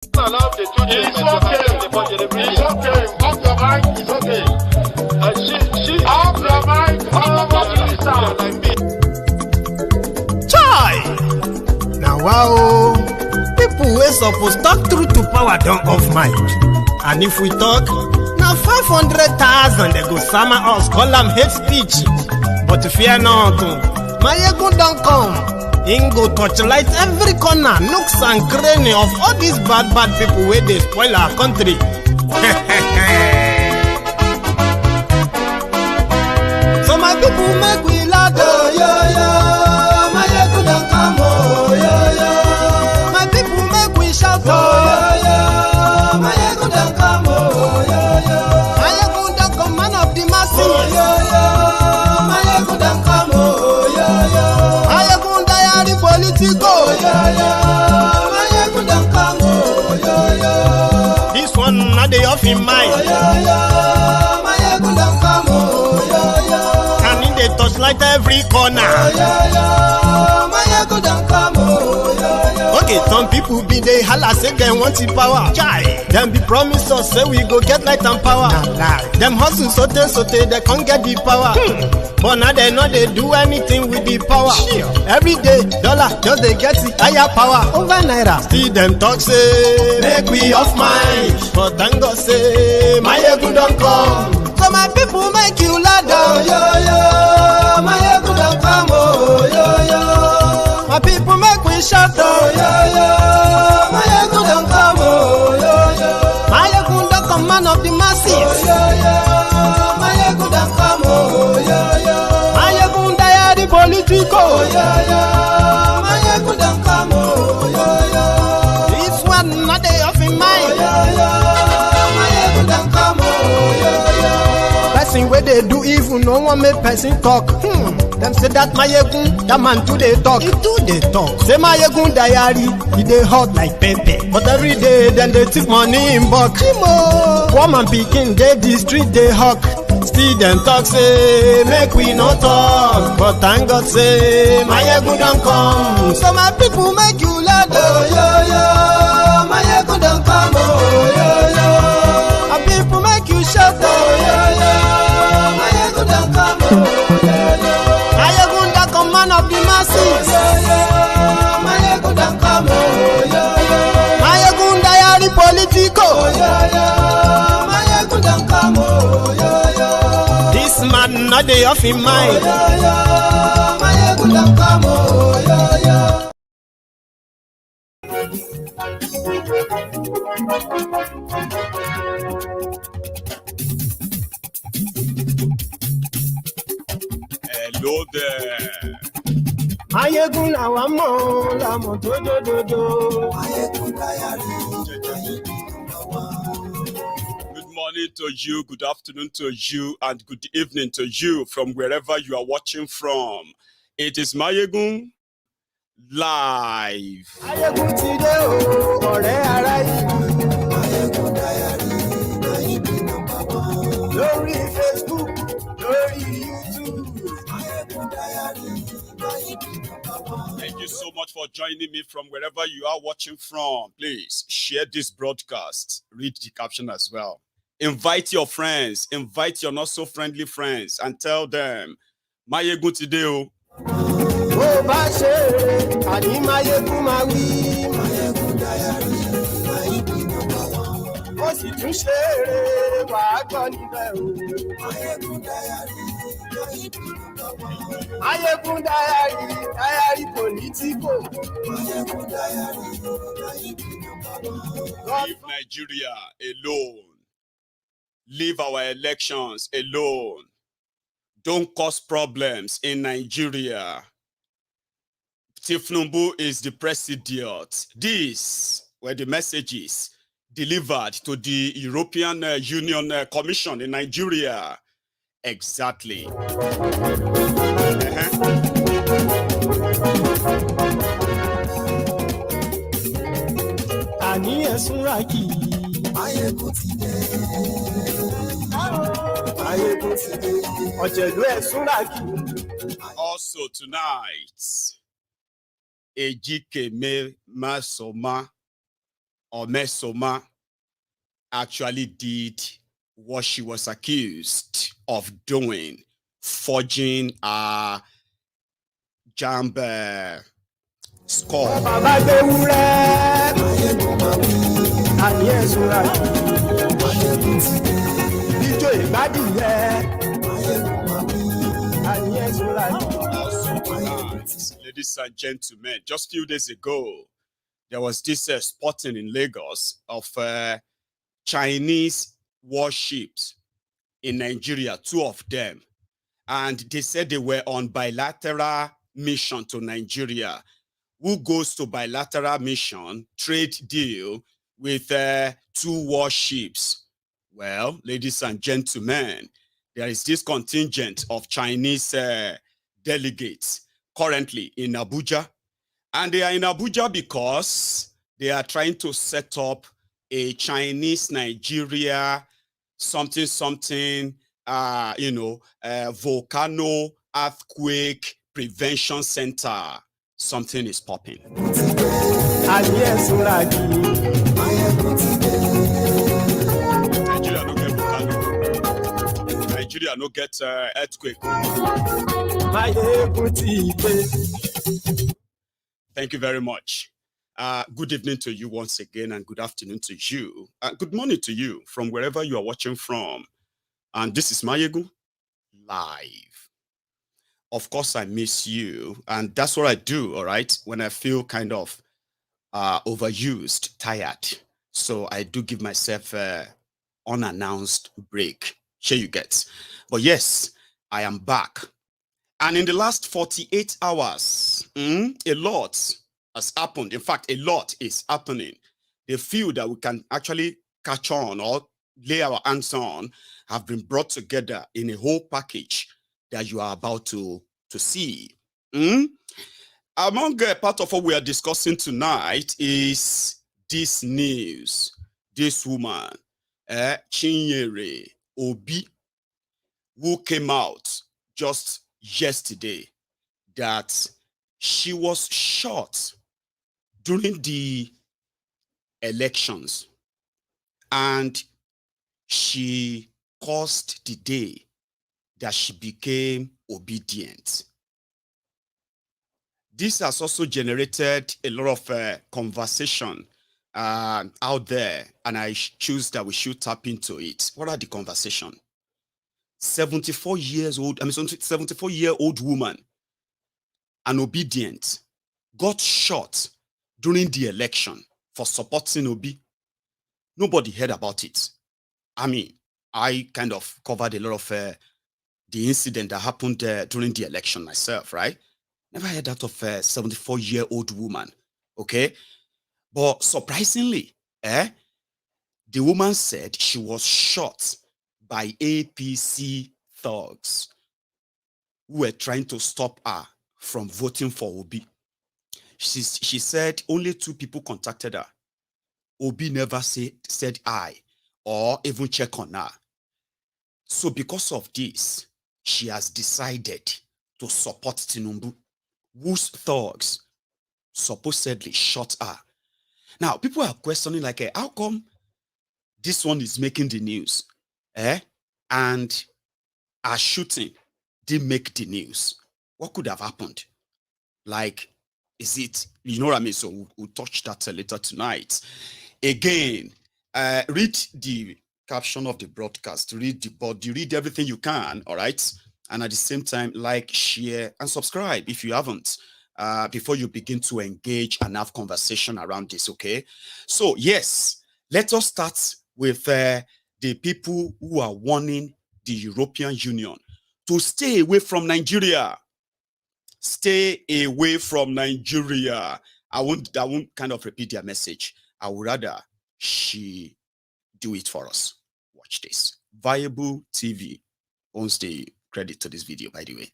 Allow the children it's okay. Off your mind, it's okay. She off your mind, like me. Chai! Now wow, people wey suppose talk truth to power don't off mic. And if we talk, now 500,000 they go summer us, call them hate speech. But fear not, my ego don't come. Ingo torchlight every corner, nooks and cranny of all these bad people where they spoil our country. So my people make we laugh, oh yo yo. My ego don't come, oh yo yo. My people make we shout, oh yo yo. My ego don't come, oh yo yo. My ego don't come, man of the masses, oh yo yo. My ego don't come, oh yo yo. Politico, this one not the off in mind. And in the touchlight every corner. Okay, some people be they holla say they want the power. Chai, them be promise us say we go get light and power. Them hustle sote they can't get the power. But now they know they do anything with the power. Every day, dollar just they get the higher power over naira. Still them talk say make we off mind. But thank God say my ego don't come. So my people make you lie down, yo yo. My ego don't come, oh yo yo. My people make we shout, oh yo yo. My ego don't come, oh yo yo. My ego don't come, man of the masses, oh yo yo. My ego don't come, oh yo yo. My ego die the politico, oh yo yo. My ego don't come, oh yo yo. This one not the off in mind, oh yo yo. My ego don't come, oh yo yo. Person where they do evil, no one make person talk. Them say that my yegun, that man too they talk. He too they talk. Say my yegun diary, he they hot like pepper. But every day then they take money in bulk. Woman picking, they the street they hawk. Still them talk say make we no talk. But thank God say my yegun don't come. So my people make you laugh, oh yo yo. My yegun don't come, oh yo yo. My people make you shout, oh yo yo. My yegun don't come, oh yo yo. Man of the masses, my ego don't come, oh my ego diary politico, my ego don't come, oh this man not the off in mind, my ego don't come, oh hello there. Ayegun lawa mo la mo dodododo. Good morning to you, good afternoon to you, and good evening to you from wherever you are watching from. It is Mayegun live. Ayegun ti de o, ọ̀rẹ́ ara yìí. Ayegun diary, lórí Facebook, lórí YouTube. Ayegun diary. Thank you so much for joining me from wherever you are watching from. Please share this broadcast. Read the caption as well. Invite your friends. Invite your not so friendly friends and tell them, Mayegun today. Oh, Mayegun diary. Ayegun diary politico. Leave Nigeria alone. Leave our elections alone. Don't cause problems in Nigeria. Tinubu is the president. These were the messages delivered to the European Union Commission in Nigeria. Exactly. Also tonight, Ejikeme Mmesoma Mmesoma actually did what she was accused of doing, forging a JAMB score. Ladies and gentlemen, just a few days ago, there was this spotting in Lagos of Chinese warships in Nigeria, 2 of them. And they said they were on bilateral mission to Nigeria. Who goes to bilateral mission, trade deal with 2 warships? Well, ladies and gentlemen, there is this contingent of Chinese delegates currently in Abuja. And they are in Abuja because they are trying to set up a Chinese-Nigeria something, volcano earthquake prevention center. Something is popping. Nigeria no get volcano. Nigeria no get earthquake. Thank you very much. Good evening to you once again, and good afternoon to you. Good morning to you from wherever you are watching from. And this is Mayegu live. Of course, I miss you, and that's what I do, all right, when I feel kind of overused, tired. So I do give myself an unannounced break. Here you get. But yes, I am back. And in the last 48 hours, a lot has happened. In fact, a lot is happening. The few that we can actually catch on or lay our hands on have been brought together in a whole package that you are about to see. Among part of what we are discussing tonight is this news. This woman, Chinyere Obi, who came out just yesterday that she was shot during the elections and she caused the day that she became obedient. This has also generated a lot of conversation out there, and I choose that we should tap into it. What are the conversation? 74-year-old woman, an obedient, got shot during the election for supporting Obi. Nobody heard about it. I mean, I kind of covered a lot of the incident that happened during the election myself, right? Never heard that of a 74-year-old woman, okay? But surprisingly, the woman said she was shot by APC thugs who were trying to stop her from voting for Obi. She said only 2 people contacted her. Obi never said I or even check on her. So because of this, she has decided to support Tinubu, whose thugs supposedly shot her. Now, people are questioning like, how come this one is making the news? And our shooting didn't make the news. What could have happened? Like, is it, you know what I mean? So we'll touch that later tonight. Again, read the caption of the broadcast, read the body, read everything you can, all right? And at the same time, like, share, and subscribe if you haven't, before you begin to engage and have conversation around this, okay? So, yes, let us start with the people who are warning the European Union to stay away from Nigeria. Stay away from Nigeria. I won't kind of repeat their message. I would rather she do it for us. Watch this. Viable TV owns the credit to this video, by the way.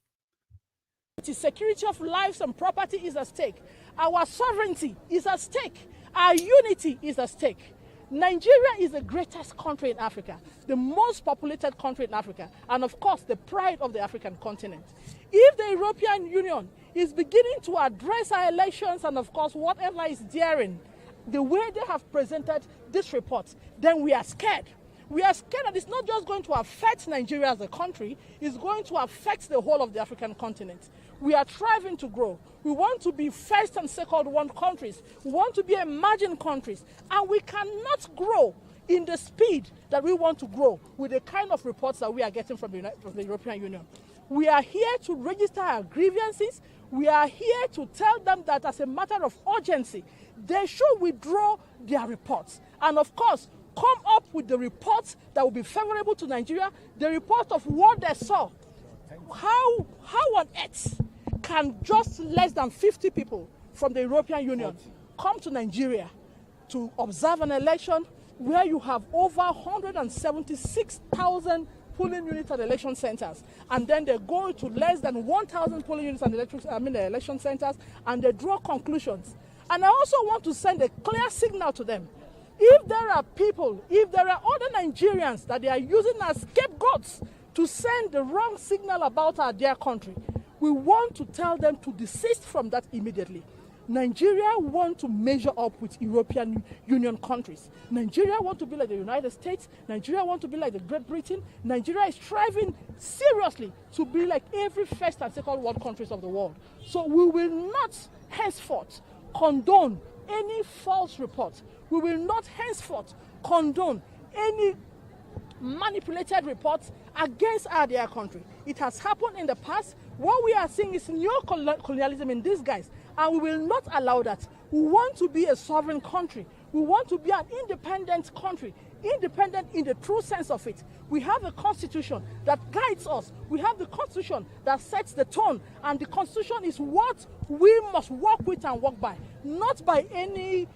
The security of lives and property is at stake. Our sovereignty is at stake. Our unity is at stake. Nigeria is the greatest country in Africa, the most populated country in Africa, and of course, the pride of the African continent. If the European Union is beginning to address our elections and of course, whatever is daring, the way they have presented this report, then we are scared. We are scared that it's not just going to affect Nigeria as a country, it's going to affect the whole of the African continent. We are striving to grow. We want to be first and second world countries. We want to be emerging countries. And we cannot grow in the speed that we want to grow with the kind of reports that we are getting from the European Union. We are here to register our grievances. We are here to tell them that as a matter of urgency, they should withdraw their reports. And of course, come up with the reports that will be favorable to Nigeria, the report of what they saw. How on earth can just less than 50 people from the European Union come to Nigeria to observe an election where you have over 176,000 polling units at election centers, and then they go to less than 1,000 polling units at election centers, and they draw conclusions. And I also want to send a clear signal to them. If there are people, if there are other Nigerians that they are using as scapegoats to send the wrong signal about our dear country, we want to tell them to desist from that immediately. Nigeria want to measure up with European Union countries. Nigeria want to be like the United States. Nigeria want to be like the Great Britain. Nigeria is striving seriously to be like every first and second world countries of the world. So we will not henceforth condone any false report. We will not henceforth condone any manipulated reports against our dear country. It has happened in the past. What we are seeing is neo-colonialism in disguise, and we will not allow that. We want to be a sovereign country. We want to be an independent country, independent in the true sense of it. We have a constitution that guides us. We have the constitution that sets the tone, and the constitution is what we must work with and work by, not by any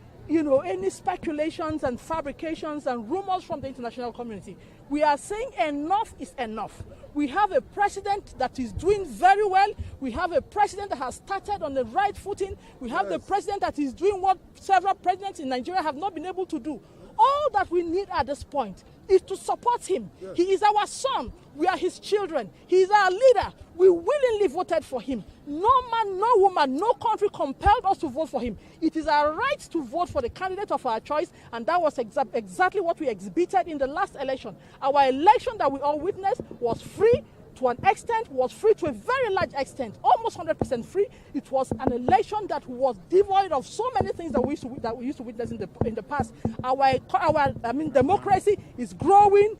speculations and fabrications and rumors from the international community. We are saying enough is enough. We have a president that is doing very well. We have a president that has started on the right footing. We have the president that is doing what several presidents in Nigeria have not been able to do. All that we need at this point is to support him. Yes. He is our son. We are his children. He is our leader. We willingly voted for him. No man, no woman, no country compelled us to vote for him. It is our right to vote for the candidate of our choice, and that was exactly what we exhibited in the last election. Our election that we all witnessed was free to an extent, was free to a very large extent, almost 100% free. It was an election that was devoid of so many things that we used to witness in the past. Our democracy is growing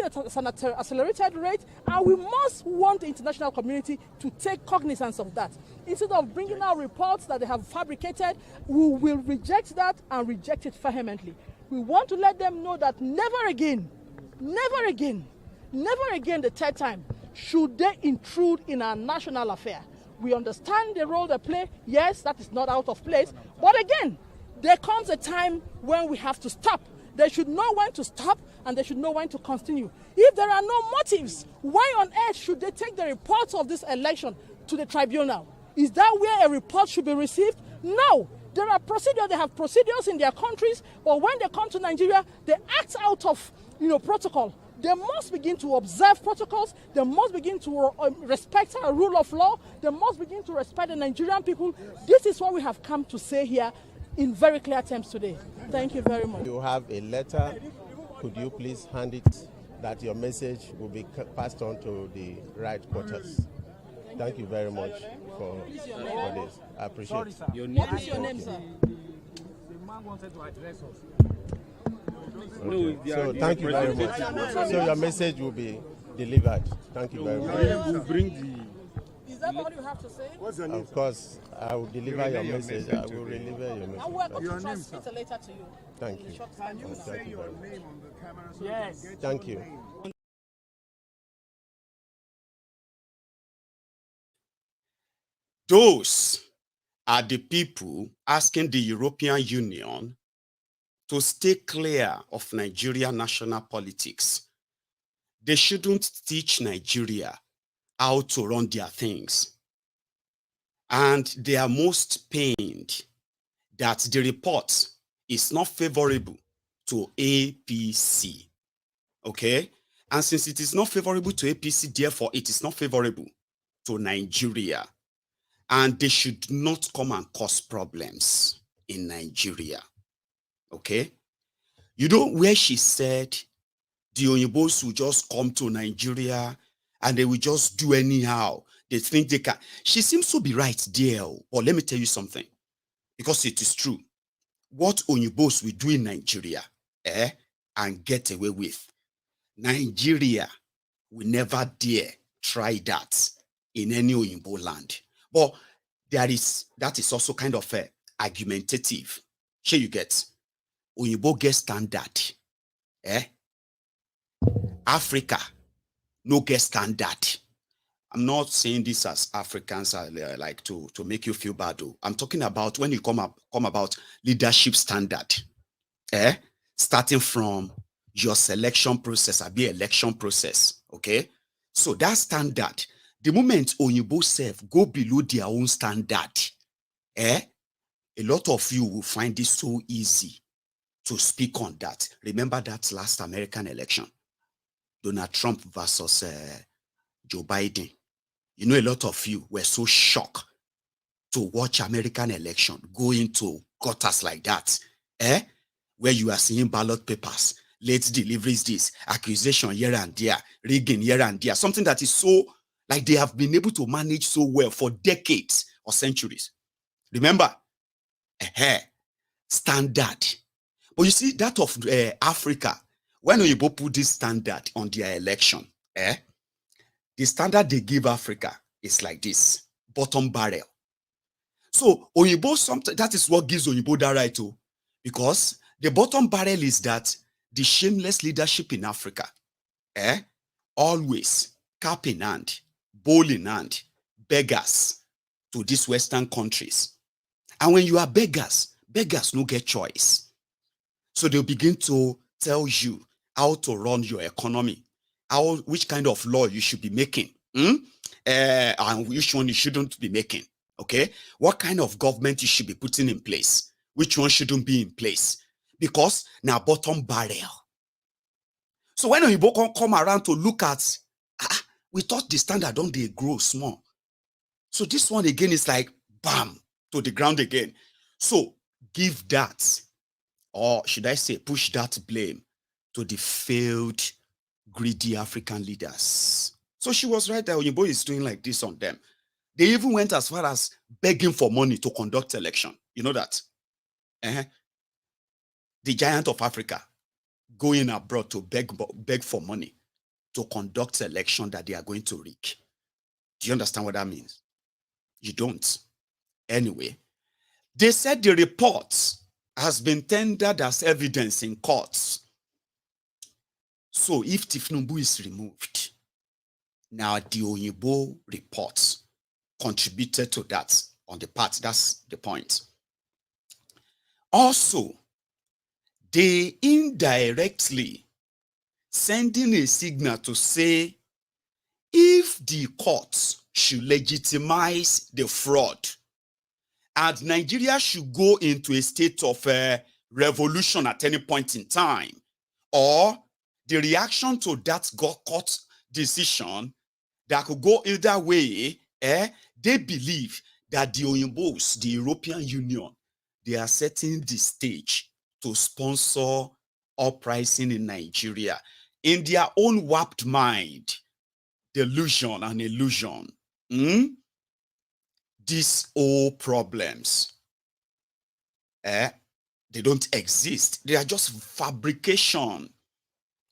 at an accelerated rate, and we must want the international community to take cognizance of that. Instead of bringing out reports that they have fabricated, we will reject that and reject it vehemently. We want to let them know that never again, the third time, should they intrude in our national affair. We understand the role they play. Yes, that is not out of place. But again, there comes a time when we have to stop. They should know when to stop, and they should know when to continue. If there are no motives, why on earth should they take the reports of this election to the tribunal? Is that where a report should be received? No. There are procedures. They have procedures in their countries, but when they come to Nigeria, they act out of protocol. They must begin to observe protocols. They must begin to respect our rule of law. They must begin to respect the Nigerian people. This is what we have come to say here in very clear terms today. Thank you very much. You have a letter. Could you please hand it that your message will be passed on to the right quarters? Thank you very much for this. I appreciate it. What is your name, sir? The man wanted to address us. Okay. So thank you very much. So your message will be delivered. Thank you very much. Is that all you have to say? Of course, I will deliver your message. I will deliver your message. I'm welcome to transmit a letter to you. Thank you. Can you say your name on the camera? So yes. Thank you. Those are the people asking the European Union to stay clear of Nigeria national politics. They shouldn't teach Nigeria how to run their things. And they are most pained that the report is not favorable to APC. Okay? And since it is not favorable to APC, therefore it is not favorable to Nigeria. And they should not come and cause problems in Nigeria. Okay? You know where she said the Oyinbos will just come to Nigeria and they will just do anyhow. They think they can. She seems to be right there. But let me tell you something, because it is true. What Oyinbos will do in Nigeria, and get away with, Nigeria will never dare try that in any Oyinbo land. But that is also kind of argumentative. Sure, you get Oyinbo get standard. Africa no get standard. I'm not saying this as Africans are like to make you feel bad. Though. I'm talking about when you come about leadership standard. Starting from your selection process, be election process. Okay. So that standard, the moment Oyinbo self go below their own standard, a lot of you will find it so easy to speak on that. Remember that last American election, Donald Trump versus Joe Biden. You know, a lot of you were so shocked to watch American election go into gutters like that, where you are seeing ballot papers, late deliveries, this accusation here and there, rigging here and there, something that is so like they have been able to manage so well for decades or centuries. Remember, standard. But you see that of Africa, when Oyinbo put this standard on their election, the standard they give Africa is like this, bottom barrel. So Oyinbo, that is what gives Oyinbo that right too, because the bottom barrel is that the shameless leadership in Africa, always cap in hand, bowl in hand, beggars to these Western countries. And when you are beggars no get choice. So they'll begin to tell you how to run your economy, which kind of law you should be making, and which one you shouldn't be making. Okay, what kind of government you should be putting in place, which one shouldn't be in place, because now bottom barrel. So when you come around to look at, we thought the standard don't they grow small. So this one again is like bam to the ground again. So give that, or should I say push that blame to the failed, greedy African leaders. So she was right that Oyinbo is doing like this on them. They even went as far as begging for money to conduct election. You know that? The giant of Africa going abroad to beg for money to conduct election that they are going to rig. Do you understand what that means? You don't. Anyway, they said the report has been tendered as evidence in courts. So if Tinubu is removed, now the Oyinbo report contributed to that on the part. That's the point. Also, they indirectly sending a signal to say if the courts should legitimize the fraud and Nigeria should go into a state of revolution at any point in time, or the reaction to that court decision that could go either way, they believe that the Oyimbos, the European Union, they are setting the stage to sponsor uprising in Nigeria in their own warped mind, delusion and illusion. These old problems, they don't exist. They are just fabrication.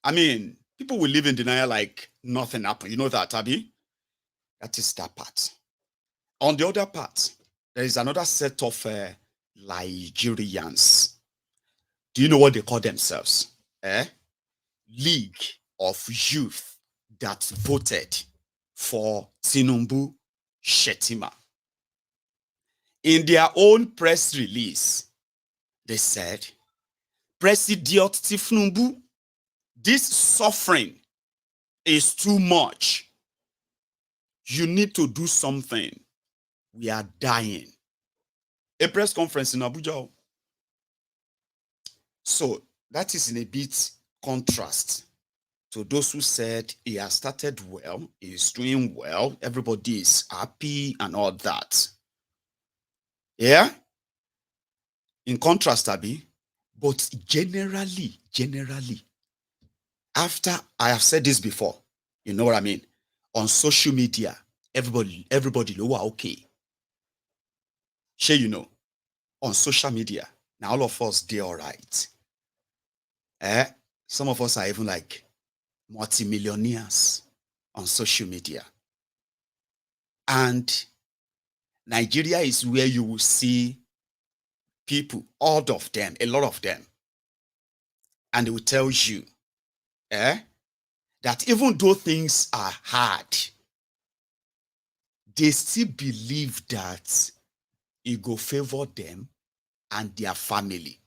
I mean, people will live in denial like nothing happened. You know that, Abby? That is that part. On the other part, there is another set of Nigerians. Do you know what they call themselves? League of Youth that voted for Tinubu Shetima. In their own press release, they said, President Tinubu, this suffering is too much. You need to do something. We are dying. A press conference in Abuja. So that is in a bit contrast to those who said he has started well, he is doing well, everybody is happy and all that. Yeah? In contrast, Abby, But generally, after I have said this before, you know what I mean? On social media, everybody know okay. Sure, you know, on social media, now all of us, they all right. Some of us are even like multimillionaires on social media. And Nigeria is where you will see people, all of them, a lot of them. And they will tell you that even though things are hard, they still believe that it will favor them and their family.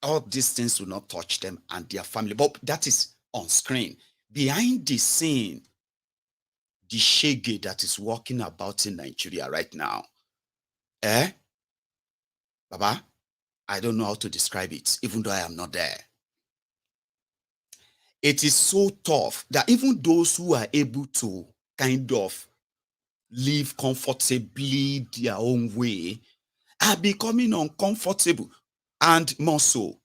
All these things will not touch them and their family. But that is on screen. Behind the scene, the shege that is walking about in Nigeria right now, Baba, I don't know how to describe it, even though I am not there. It is so tough that even those who are able to kind of live comfortably their own way are becoming uncomfortable. And more so,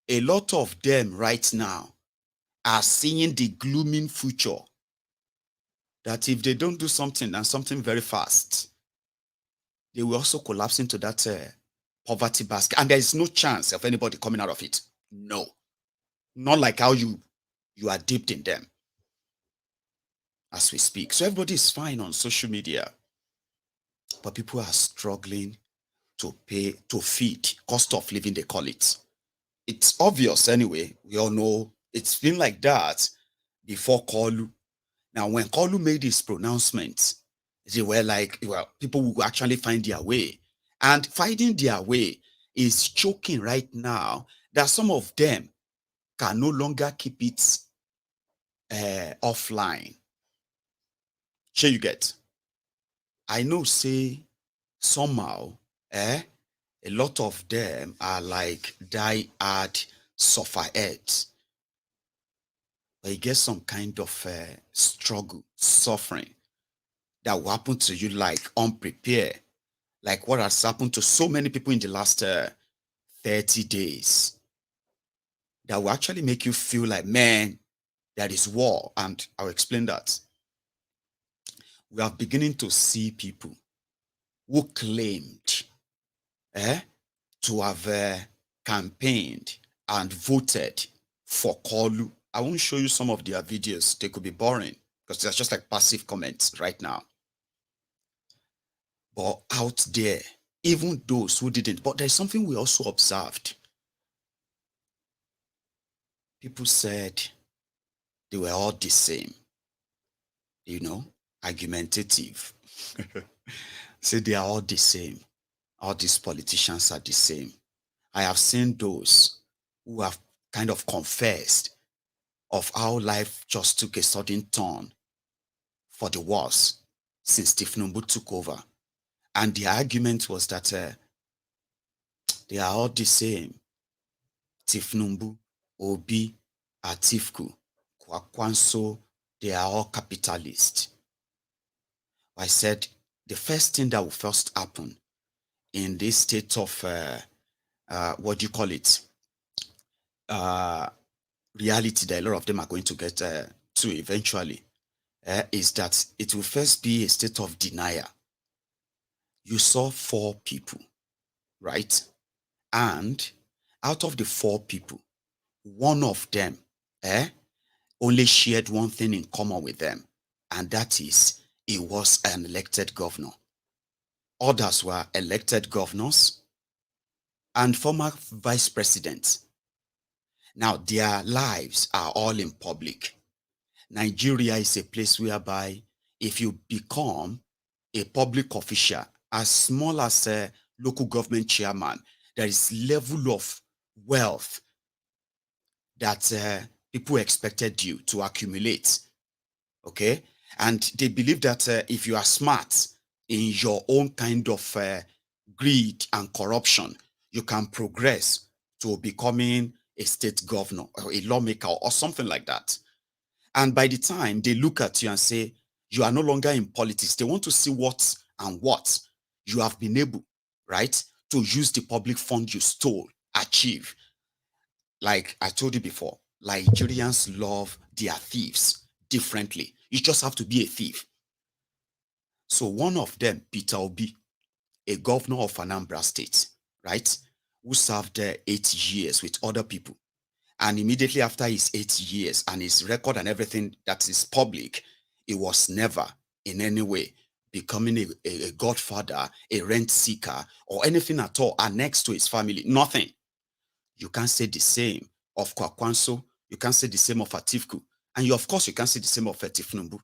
a lot of them right now are seeing the glooming future that if they don't do something and something very fast, they will also collapse into that poverty basket. And there is no chance of anybody coming out of it. No. Not like how you are dipped in them as we speak. So everybody is fine on social media, but people are struggling to feed, cost of living, they call it. It's obvious anyway. We all know it's been like that before Koolu. Now, when Koolu made his pronouncement, they were like, well, people will actually find their way. And finding their way is choking right now that some of them can no longer keep it offline. Sure you get? I know, say, somehow, a lot of them are like die-hard sufferheads. But you get some kind of struggle, suffering that will happen to you like unprepared, like what has happened to so many people in the last 30 days, that will actually make you feel like, man, there is war. And I'll explain that. We are beginning to see people who claimed to have campaigned and voted for Koolu. I won't show you some of their videos. They could be boring because they're just like passive comments right now. But out there, even those who didn't, but there's something we also observed. People said they were all the same, you know, argumentative. Say they are all the same. All these politicians are the same. I have seen those who have kind of confessed of how life just took a sudden turn for the worse since Tinubu took over. And the argument was that they are all the same. Tinubu, Obi, Atiku, Kwakwanso, they are all capitalists. I said the first thing that will first happen in this state of, what do you call it? Reality that a lot of them are going to get to eventually, is that it will first be a state of denial. You saw 4 people, right? And out of the 4 people, one of them only shared one thing in common with them, and that is he was an elected governor. Others were elected governors and former vice presidents. Now, their lives are all in public. Nigeria is a place whereby if you become a public official, as small as a local government chairman, there is level of wealth that people expected you to accumulate, okay? And they believe that if you are smart in your own kind of greed and corruption, you can progress to becoming a state governor or a lawmaker or something like that. And by the time they look at you and say, you are no longer in politics, they want to see what you have been able, right, to use the public fund you stole, achieve. like I told you before, Nigerians love their thieves differently. You just have to be a thief. So one of them, Peter Obi, a governor of Anambra State, right, who served there 8 years with other people. And immediately after his 8 years and his record and everything that is public, he was never in any way becoming a godfather, a rent seeker, or anything at all annexed to his family. Nothing. You can't say the same of Kwakwanso. You can't say the same of Atifku. And of course, you can't say the same of Tinubu.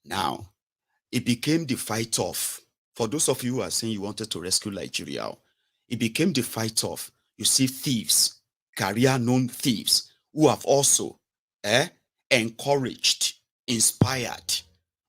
Now, it became the fight of, for those of you who are saying you wanted to rescue Nigeria, it became the fight of, you see, thieves, career-known thieves, who have also encouraged, inspired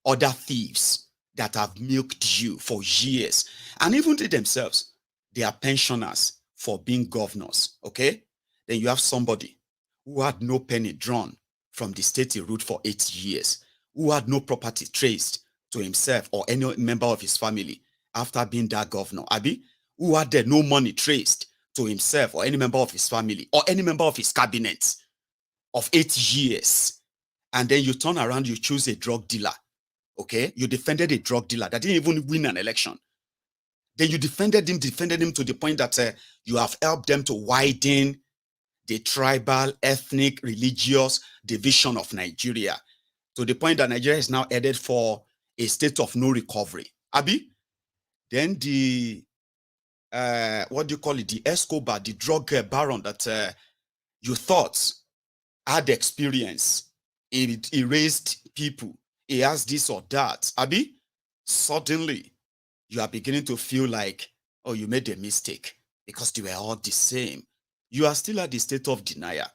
other thieves that have milked you for years. And even they themselves, they are pensioners for being governors, okay? Then you have somebody who had no penny drawn from the state he ruled for 8 years, who had no property traced to himself or any member of his family after being that governor, Abi, who had no money traced to himself or any member of his family or any member of his cabinet of 8 years. And then you turn around, you choose a drug dealer, okay? You defended a drug dealer that didn't even win an election. Then you defended him to the point that you have helped them to widen the tribal, ethnic, religious division of Nigeria to the point that Nigeria is now headed for a state of no recovery. Abi, then the, what do you call it? The Escobar, the drug baron that you thought had experience. He raised people. He has this or that. Abi, suddenly you are beginning to feel like, oh, you made a mistake because they were all the same. You are still at the state of denial.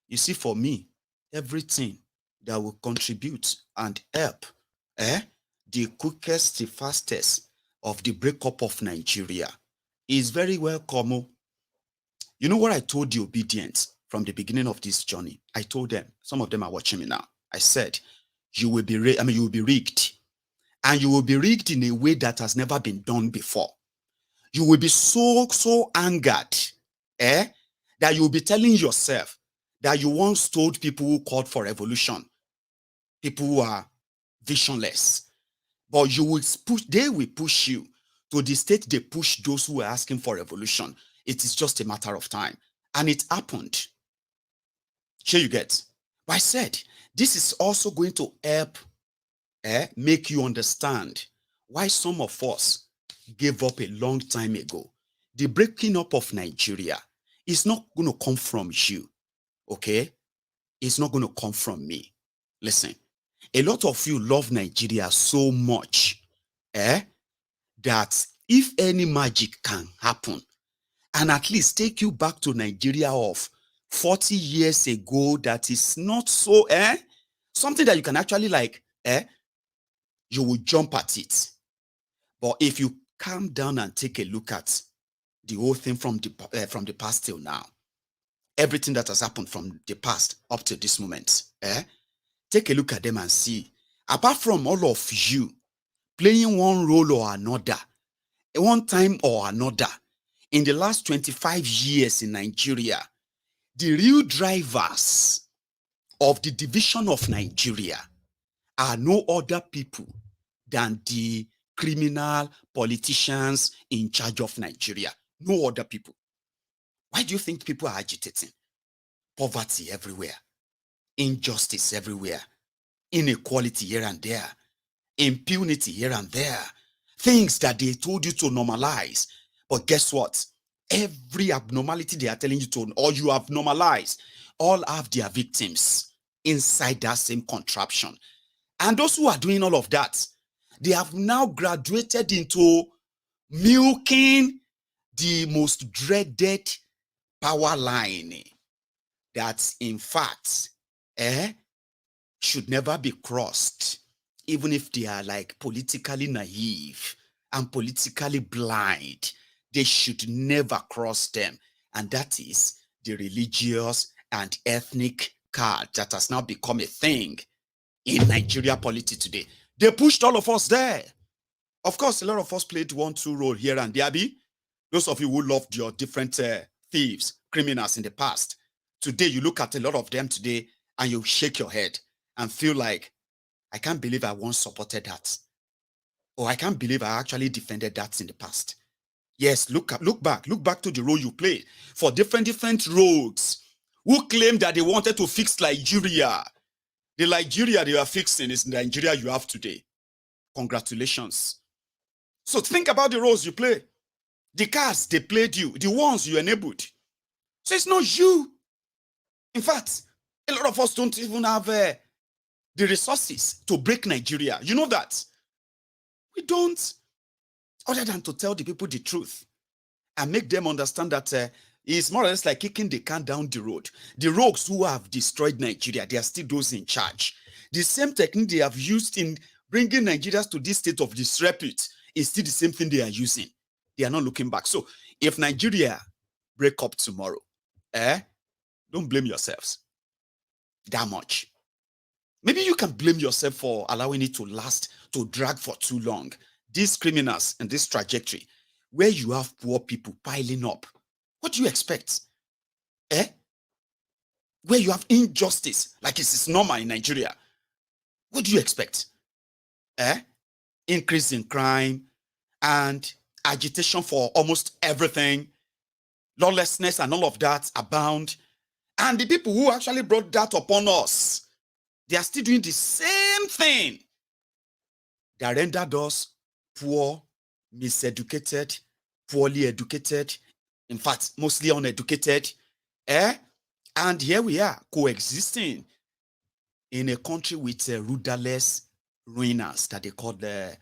You see, for me, everything that will contribute and help the quickest, the fastest of the breakup of Nigeria is very welcome. You know what I told the obedience from the beginning of this journey? I told them, some of them are watching me now. I said, you will be you will be rigged. And you will be rigged in a way that has never been done before. You will be so angered, that you will be telling yourself that you once told people who called for revolution, people who are visionless, but you will push, they will push you to the state they push those who are asking for revolution. It is just a matter of time. And it happened. Here you get. But I said, this is also going to help make you understand why some of us gave up a long time ago. The breaking up of Nigeria is not going to come from you, okay? It's not going to come from me. Listen, a lot of you love Nigeria so much that if any magic can happen and at least take you back to Nigeria of 40 years ago, that is not so, something that you can actually like, you will jump at it. But if you calm down and take a look at the whole thing from the past till now, everything that has happened from the past up to this moment, take a look at them and see, apart from all of you playing one role or another, one time or another, in the last 25 years in Nigeria, the real drivers of the division of Nigeria are no other people than the criminal politicians in charge of Nigeria. No other people. Why do you think people are agitating? Poverty everywhere, injustice everywhere, inequality here and there, impunity here and there, things that they told you to normalize. But guess what? Every abnormality they are telling you to, or you have normalized, all have their victims inside that same contraption. And those who are doing all of that, they have now graduated into milking the most dreaded power line that, in fact, should never be crossed, even if they are like politically naive and politically blind. They should never cross them. And that is the religious and ethnic card that has now become a thing in Nigeria politics today. They pushed all of us there. Of course, a lot of us played 1-2 role here and there. Those of you who loved your different thieves, criminals in the past. Today, you look at a lot of them today and you shake your head and feel like, I can't believe I once supported that. Or I can't believe I actually defended that in the past. Yes, look back to the role you played for different roads who claimed that they wanted to fix Nigeria. The Nigeria they are fixing is the Nigeria you have today. Congratulations. So think about the roles you play. The cards they played you, the ones you enabled. So it's not you. In fact, a lot of us don't even have the resources to break Nigeria. You know that? We don't. Other than to tell the people the truth and make them understand that it's more or less like kicking the can down the road. The rogues who have destroyed Nigeria, they are still those in charge. The same technique they have used in bringing Nigerians to this state of disrepute is still the same thing they are using. They are not looking back. So if Nigeria break up tomorrow, don't blame yourselves that much. Maybe you can blame yourself for allowing it to last, to drag for too long. These criminals and this trajectory, where you have poor people piling up, what do you expect? Where you have injustice, like it's normal in Nigeria, what do you expect? Increase in crime and agitation for almost everything, lawlessness and all of that abound. And the people who actually brought that upon us, they are still doing the same thing. They rendered us poor, miseducated, poorly educated, in fact, mostly uneducated. And here we are coexisting in a country with rudderless ruiners that they call the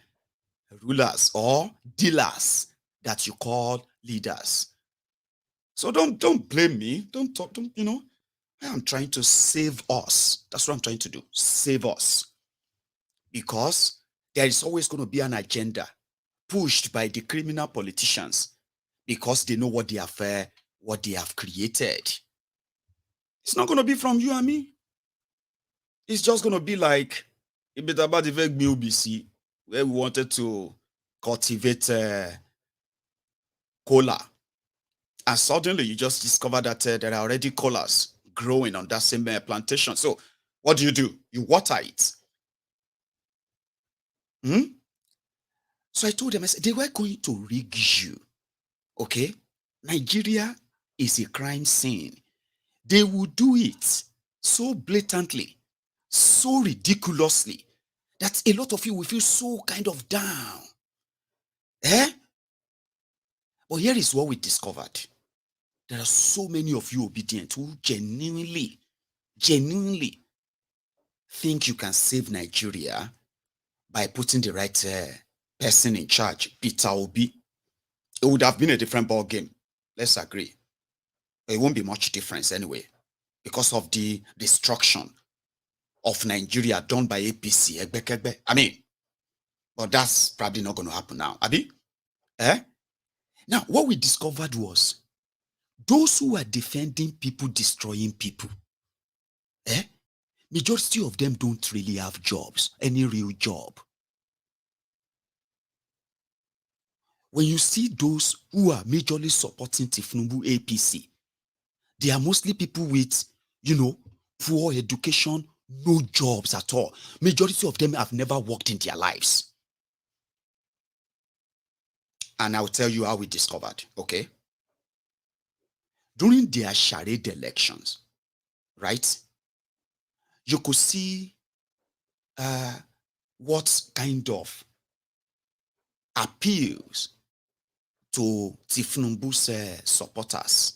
rulers, or dealers that you call leaders. So don't blame me. Don't I'm trying to save us. That's what I'm trying to do. Save us. Because there is always going to be an agenda pushed by the criminal politicians because they know what they have created. It's not going to be from you and me. It's just going to be like a bit about the UBC, where we wanted to cultivate cola. And suddenly you just discover that there are already colas growing on that same plantation. So what do? You water it. So I told them, I said, they were going to rig you. Okay? Nigeria is a crime scene. They will do it so blatantly, so ridiculously, that a lot of you will feel so kind of down. But here is what we discovered. There are so many of you obedient who genuinely think you can save Nigeria by putting the right person in charge, Peter Obi. It would have been a different ball game. Let's agree. It won't be much difference anyway, because of the destruction of Nigeria done by APC. I mean, but that's probably not going to happen now. Abi? Now, what we discovered was those who are defending people, destroying people, majority of them don't really have jobs, any real job. When you see those who are majorly supporting Tinubu APC, they are mostly people with, poor education, no jobs at all. Majority of them have never worked in their lives. And I'll tell you how we discovered, okay? During their charade elections, right? You could see what kind of appeals to Tinubu's supporters.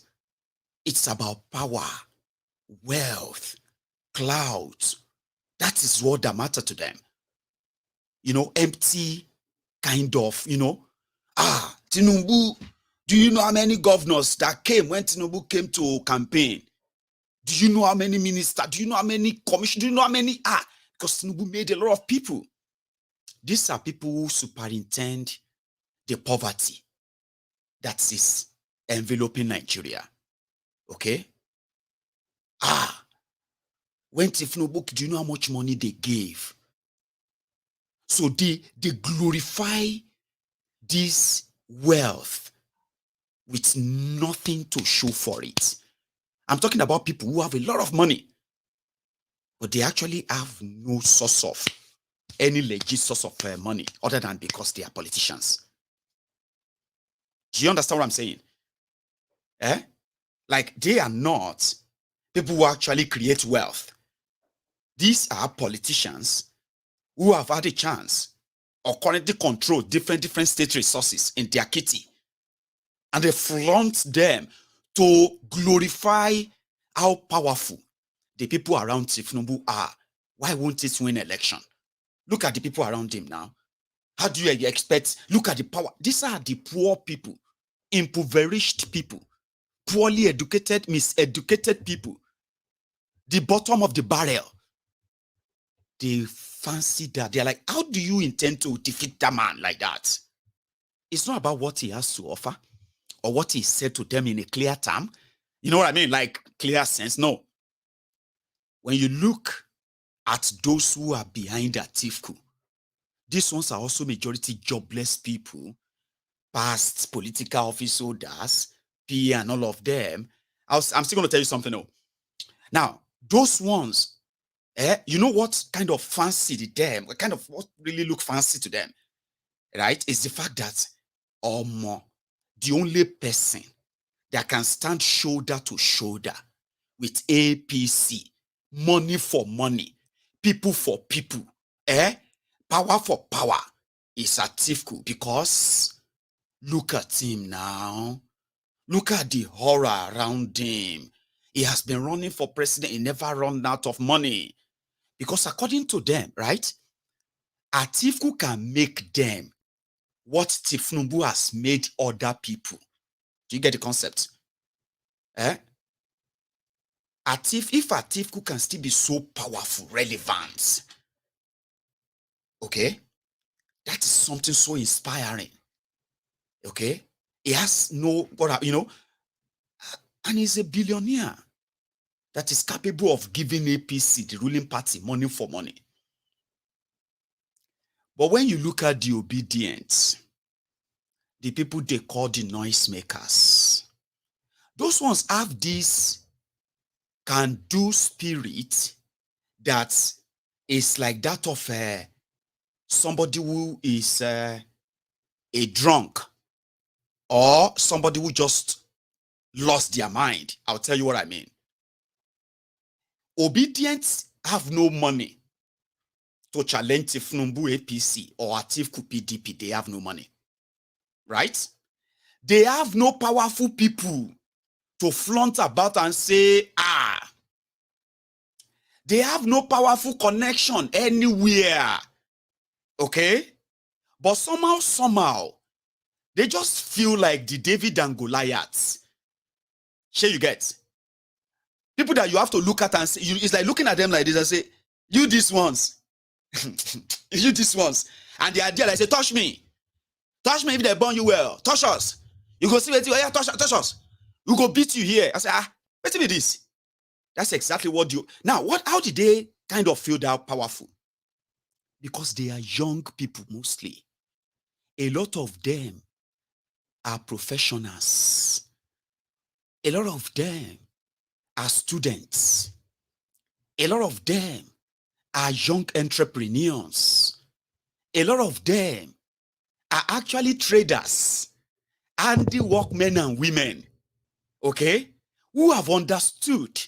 It's about power, wealth, clouds. That is what that matter to them. Empty kind of, Tinubu, do you know how many governors that came when Tinubu came to campaign? Do you know how many ministers? Do you know how many commissioners? Do you know how many? Because Tinubu made a lot of people. These are people who superintend the poverty that is enveloping Nigeria. Okay? When Tinubu, do you know how much money they gave? So they glorify this wealth with nothing to show for it. I'm talking about people who have a lot of money, but they actually have no source of, any legit source of money other than because they are politicians. Do you understand what I'm saying? Like, they are not people who actually create wealth. These are politicians who have had a chance or currently control different state resources in their kitty. And they flaunt them to glorify how powerful the people around Tinubu are. Why won't it win election? Look at the people around him now. How do you expect? Look at the power. These are the poor people, impoverished people, poorly educated, miseducated people, the bottom of the barrel. They fancy that. They're like, how do you intend to defeat that man like that? It's not about what he has to offer or what he said to them in a clear term. You know what I mean? Like, clear sense. No. When you look at those who are behind Atiku, these ones are also majority jobless people, past political office holders, PA and all of them. I'm still going to tell you something. Oh. Now, those ones, you know what kind of fancy to them, kind of what really look fancy to them, right? Is the fact that the only person that can stand shoulder to shoulder with APC, money for money, people for people, power for power, is Atiku. Because look at him now. Look at the horror around him. He has been running for president. He never run out of money. Because according to them, right, Atiku can make them what Tinubu has made other people. Do you get the concept? If Atiku can still be so powerful, relevant, okay, that is something so inspiring. Okay, he has no, you know, and he's a billionaire that is capable of giving APC, the ruling party, money for money. But when you look at the obedient, the people they call the noisemakers, those ones have this can-do spirit that is like that of somebody who is a drunk or somebody who just lost their mind. I'll tell you what I mean. Obedients have no money to challenge Tinubu APC or Atiku PDP. They have no money, right? They have no powerful people to flaunt about and say, they have no powerful connection anywhere, okay? But somehow, they just feel like the David and Goliath. Sure, you get? People that you have to look at and say, it's like looking at them like this and say, you these ones. You these ones. And the idea, like, say, touch me. Touch me if they burn you well. Touch us. You go see, touch us. We go beat you here. I say, wait a minute, this. That's exactly what you... Now, how did they kind of feel that powerful? Because they are young people mostly. A lot of them are professionals. A lot of them are students. A lot of them are young entrepreneurs. A lot of them are actually traders, handiwork men and women, okay, who have understood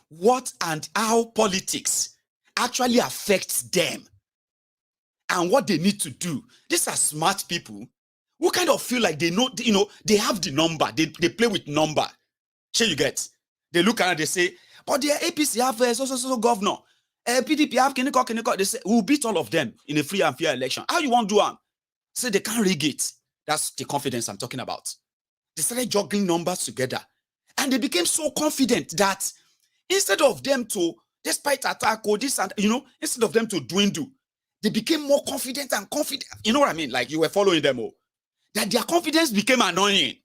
what and how politics actually affects them and what they need to do. These are smart people who kind of feel like they know, they have the number. They play with number. Sure, you get? They look around, they say, but the APC have so governor. PDP have Kiniko. They say, we'll beat all of them in a free and fair election. How you want to do them? Say they can't rig it. That's the confidence I'm talking about. They started juggling numbers together. And they became so confident that instead of them to, despite attack or this and, instead of them to dwindle, they became more confident and confident. You know what I mean? Like you were following them all. That their confidence became annoying.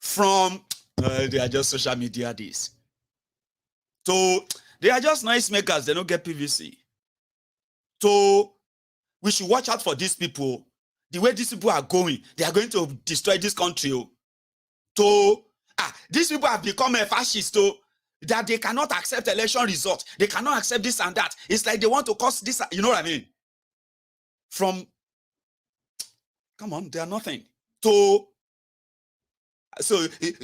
From, they are just social media this. So, they are just nice makers. They don't get PVC. So, we should watch out for these people. the way these people are going, they are going to destroy this country. So, these people have become a fascist, that they cannot accept election results. They cannot accept this and that. It's like they want to cause this, you know what I mean? Come on, they are nothing. So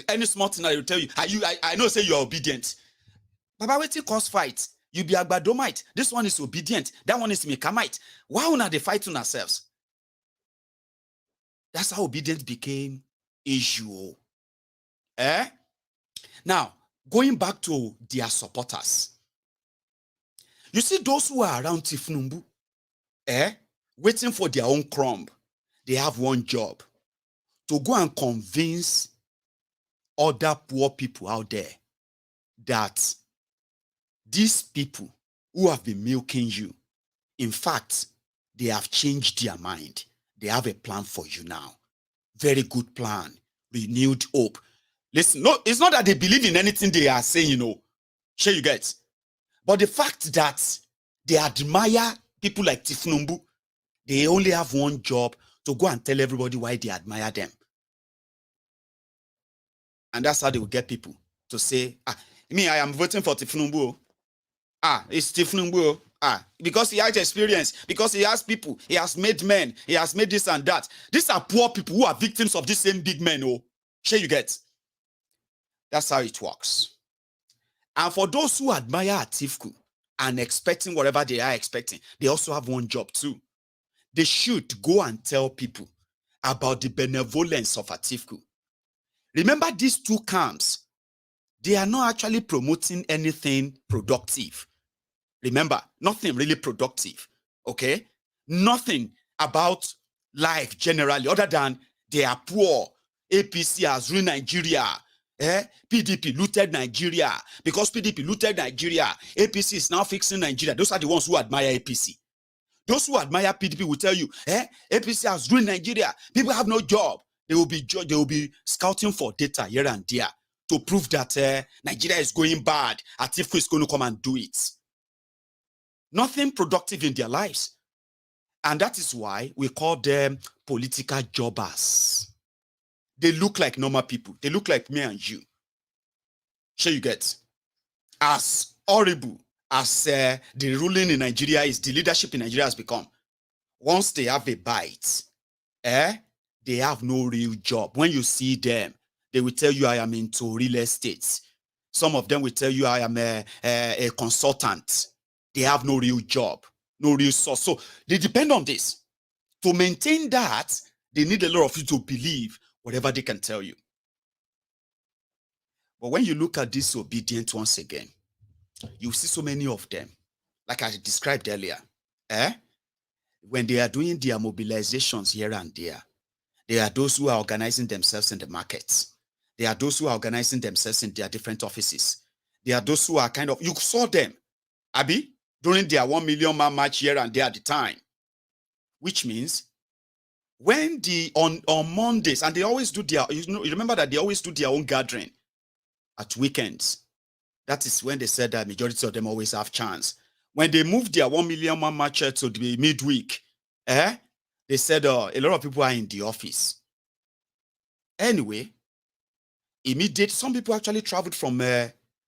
any small thing I will tell you, I know say you're obedient. Baba, wetin cause fight? You be agbadomite. This one is obedient. That one is mekamite. Why una they fight on ourselves? That's how obedience became issue. Now, going back to their supporters. You see those who are around Tinubu, waiting for their own crumb. They have one job, to go and convince other poor people out there that these people who have been milking you, in fact, they have changed their mind. They have a plan for you now. Very good plan. Renewed hope. Listen, no, it's not that they believe in anything they are saying, Sure you get. But the fact that they admire people like Tinubu, they only have one job, to go and tell everybody why they admire them. And that's how they will get people to say, I am voting for Tinubu. It's Tinubu. Because he has experience, because he has people, he has made men, he has made this and that. These are poor people who are victims of these same big men. Sure you get. That's how it works. And for those who admire Atiku and expecting whatever they are expecting, they also have one job too. They should go and tell people about the benevolence of Atiku. Remember these two camps, they are not actually promoting anything productive. Remember, nothing really productive, okay? Nothing about life generally, other than they are poor. APC has ruined Nigeria. PDP looted Nigeria. Because PDP looted Nigeria, APC is now fixing Nigeria. Those are the ones who admire APC. Those who admire PDP will tell you, APC has ruined Nigeria. People have no job. They will be scouting for data here and there to prove that Nigeria is going bad. Atiku is going to come and do it. Nothing productive in their lives. And that is why we call them political jobbers. They look like normal people. They look like me and you. Sure you get. As horrible as the ruling in Nigeria is, the leadership in Nigeria has become. Once they have a bite, they have no real job. When you see them, they will tell you, I am into real estate. Some of them will tell you, I am a consultant. They have no real job, no real source. So they depend on this. To maintain that, they need a lot of you to believe whatever they can tell you. But when you look at disobedient once again, you see so many of them, like I described earlier. When they are doing their mobilizations here and there, there are those who are organizing themselves in the markets. There are those who are organizing themselves in their different offices. There are those who are kind of, you saw them, Abi, during their 1 million man march here and there at the time. Which means, when on Mondays, and they always do their, you remember that they always do their own gathering at weekends. That is when they said that majority of them always have chance. When they moved their 1 million man march to the midweek, they said a lot of people are in the office. Anyway, some people actually traveled from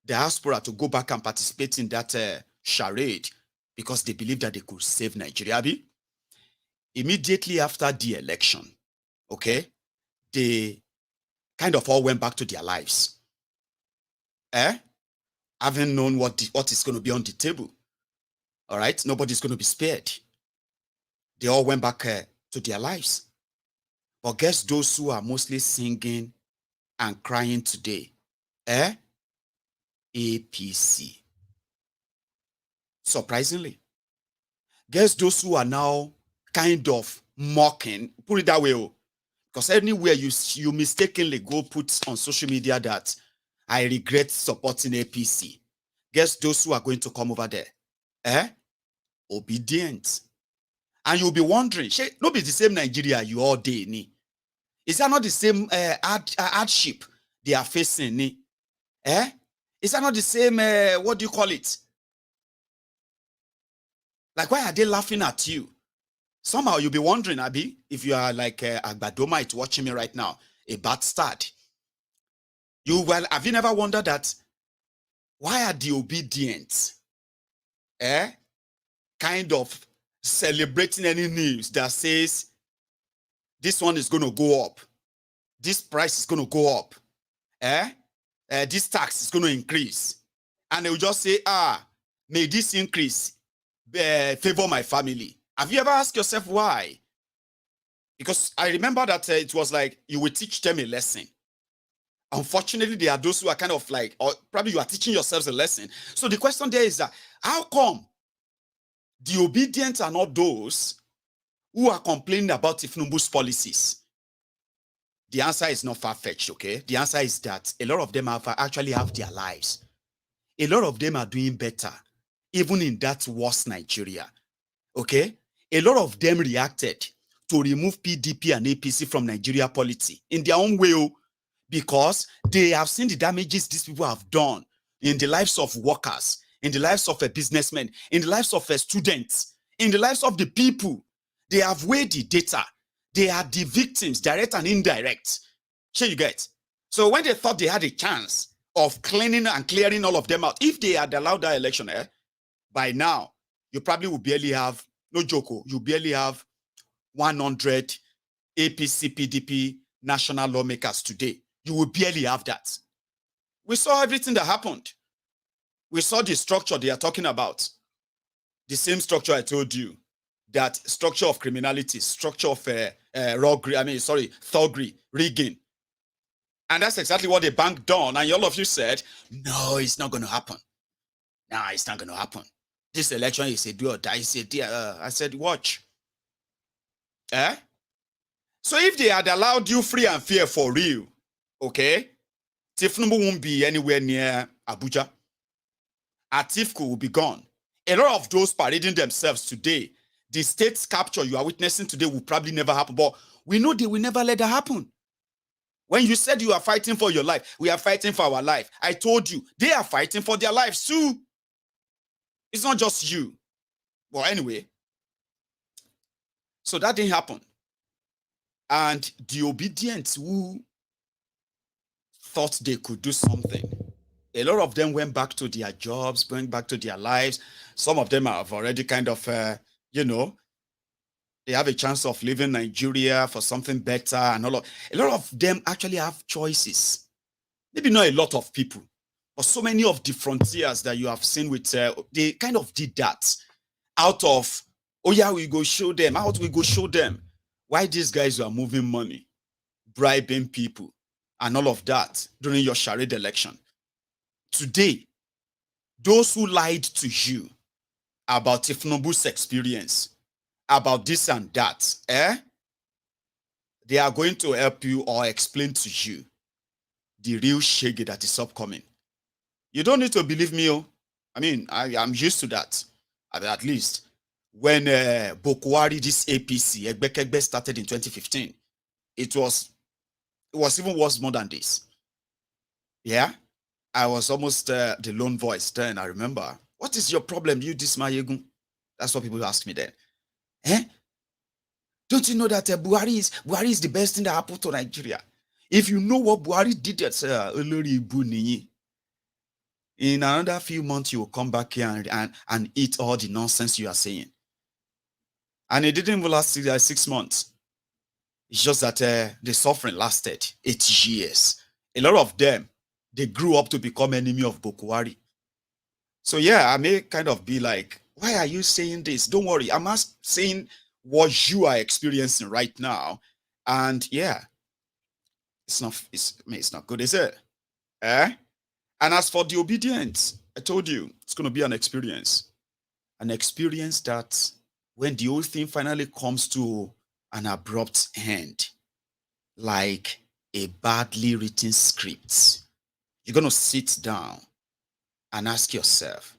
diaspora to go back and participate in that charade because they believed that they could save Nigeria. Immediately after the election, okay, they kind of all went back to their lives. Having known what is going to be on the table. All right, nobody's going to be spared. They all went back to their lives. But guess those who are mostly singing and crying today? APC. Surprisingly. Guess those who are now kind of mocking, put it that way, because anywhere you mistakenly go put on social media that I regret supporting APC. Guess those who are going to come over there? Obedient. And you'll be wondering, no be the same Nigeria you all day, ni? Is that not the same hardship they are facing, ni? Is that not the same, what do you call it? Like, why are they laughing at you? Somehow you'll be wondering, Abi, if you are like a Agbadomite watching me right now, a bad start. Have you never wondered that why are the obedient kind of celebrating any news that says this one is going to go up, this price is going to go up, this tax is going to increase, and they will just say, may this increase favor my family. Have you ever asked yourself why? Because I remember that it was like you would teach them a lesson. Unfortunately, there are those who are kind of like, or probably you are teaching yourselves a lesson. So the question there is that how come the obedient are not those who are complaining about Tinubu's policies? The answer is not far-fetched, okay? The answer is that a lot of them actually have their lives. A lot of them are doing better, even in that worse Nigeria, okay? A lot of them reacted to remove PDP and APC from Nigeria polity in their own way, because they have seen the damages these people have done in the lives of workers, in the lives of businessmen, in the lives of students, in the lives of the people. They have weighed the data. They are the victims, direct and indirect. Sure you get? So when they thought they had a chance of cleaning and clearing all of them out, if they had allowed that election, by now, you probably would barely have, no joke, you barely have 100 APC, PDP national lawmakers today. You will barely have that. We saw everything that happened. We saw the structure they are talking about. The same structure I told you. That structure of criminality, structure of thuggery, rigging. And that's exactly what the bank done. And all of you said, no, it's not going to happen. No, it's not going to happen. This election is a do or die. I said, watch. So if they had allowed you free and fair for real, okay, Tinubu won't be anywhere near Abuja. Atiku will be gone. A lot of those parading themselves today, the state's capture you are witnessing today will probably never happen. But we know they will never let that happen. When you said you are fighting for your life, we are fighting for our life. I told you, they are fighting for their lives too. It's not just you. Well, anyway. So that didn't happen. And the obedient who thought they could do something, a lot of them went back to their jobs, went back to their lives. Some of them have already kind of, they have a chance of leaving Nigeria for something better and all of. A lot of them actually have choices. Maybe not a lot of people, but so many of the frontiers that you have seen with, they kind of did that out of, oh yeah, we go show them. How do we go show them why these guys are moving money, bribing people, and all of that during your charade election? Today, those who lied to you about Tinubu's experience, about this and that, they are going to help you or explain to you the real shege that is upcoming. You don't need to believe me. I mean, I'm used to that. At least when Bokwari, this APC, Egbekegbe started in 2015, it was even worse more than this. Yeah? I was almost the lone voice then, I remember. What is your problem, you this Mayegun? That's what people ask me then. Don't you know that Buhari is the best thing that happened to Nigeria? If you know what Buhari did, in another few months, you will come back here and eat all the nonsense you are saying. And it didn't even last 6 months. It's just that the suffering lasted 8 years. A lot of them, they grew up to become enemy of Bokwari. So yeah, I may kind of be like, why are you saying this? Don't worry, I'm not saying what you are experiencing right now. And yeah, it's not good, is it? And as for the obedience, I told you, it's going to be an experience. An experience that when the whole thing finally comes to an abrupt end, like a badly written script, you're going to sit down and ask yourself,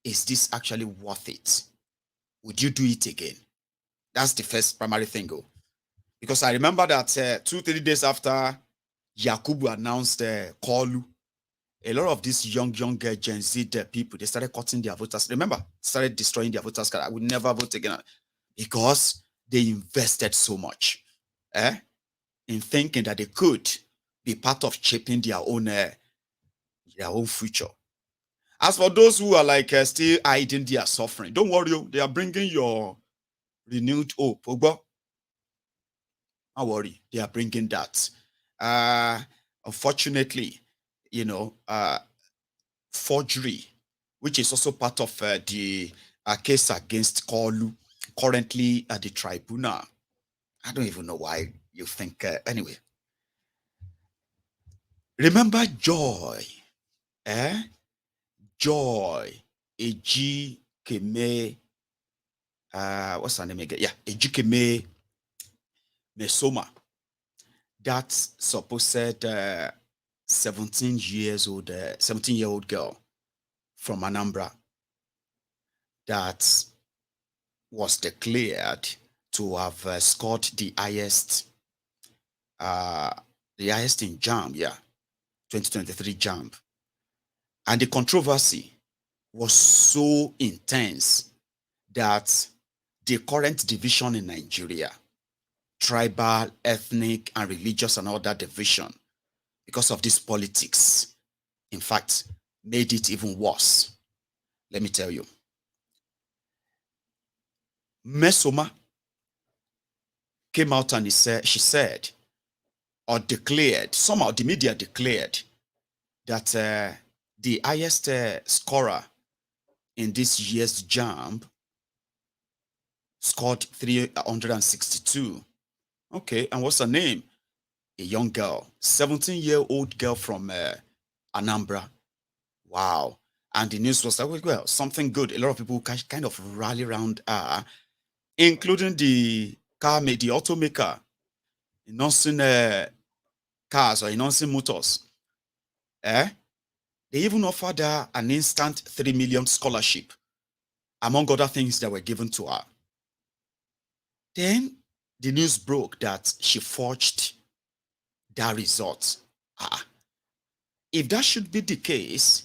is this actually worth it? Would you do it again? That's the first primary thing. Because I remember that 2-3 days after Yakubu announced Koolu, a lot of these young Gen Z people, they started cutting their voters. Remember, started destroying their voters card. I would never vote again. because they invested so much in thinking that they could be part of shaping their own future. As for those who are like still hiding their suffering, don't worry, they are bringing your renewed hope. Don't worry, they are bringing that. Unfortunately, forgery, which is also part of the case against Koolu, currently at the Tribunal. I don't even know why you think. Anyway, remember Joy, Joy, Ejikeme, what's her name again? Yeah, Ejikeme Mmesoma. That supposed 17-year-old girl from Anambra that was declared to have scored the highest in JAMB, 2023 JAMB. And the controversy was so intense that the current division in Nigeria, tribal, ethnic, and religious and all that division, because of this politics, in fact, made it even worse. Let me tell you. Mmesoma came out and she said, or declared, somehow the media declared that the highest scorer in this year's JAMB scored 362. Okay, and what's her name? A young girl, 17-year-old girl from Anambra. Wow. And the news was like, well, something good. A lot of people kind of rally around her, including the automaker, announcing cars or announcing motors. They even offered her an instant 3 million scholarship, among other things that were given to her. Then the news broke that she forged that result. If that should be the case,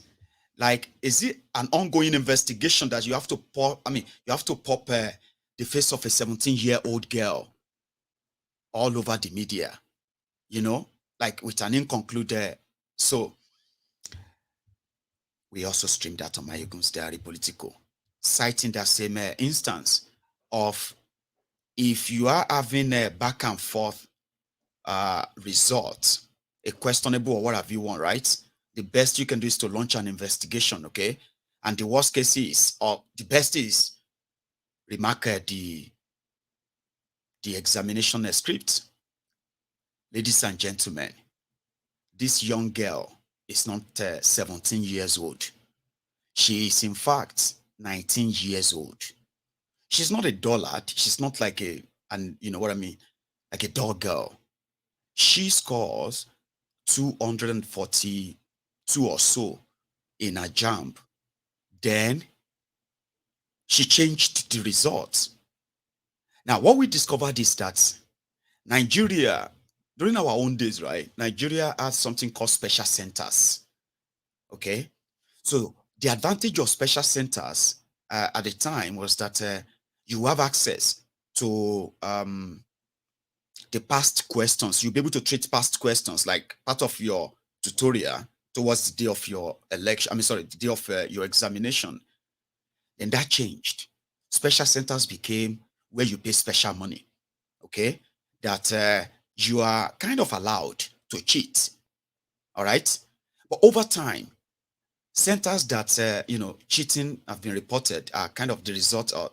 like, is it an ongoing investigation that you have to pop? I mean, you have to pop the face of a 17-year-old girl all over the media, like with an inconcluded. So we also streamed that on Mayegun's Diary Political, citing that same instance of if you are having a back and forth result, a questionable or what have you want, right? The best you can do is to launch an investigation, okay? And the worst case is, or the best is, remark the examination script. Ladies and gentlemen, this young girl is not 17 years old. She is, in fact, 19 years old. She's not a dullard. She's not like and you know what I mean, like a dull girl. She scores 242 or so in a JAMB. Then she changed the results. Now, what we discovered is that Nigeria, during our own days, right? Nigeria has something called special centers. Okay? So the advantage of special centers at the time was that you have access to the past questions. You'll be able to treat past questions like part of your tutorial towards the day of your election. The day of your examination. Then that changed. Special centers became where you pay special money. Okay? That you are kind of allowed to cheat. All right? But over time, centers that, cheating have been reported are kind of the result of,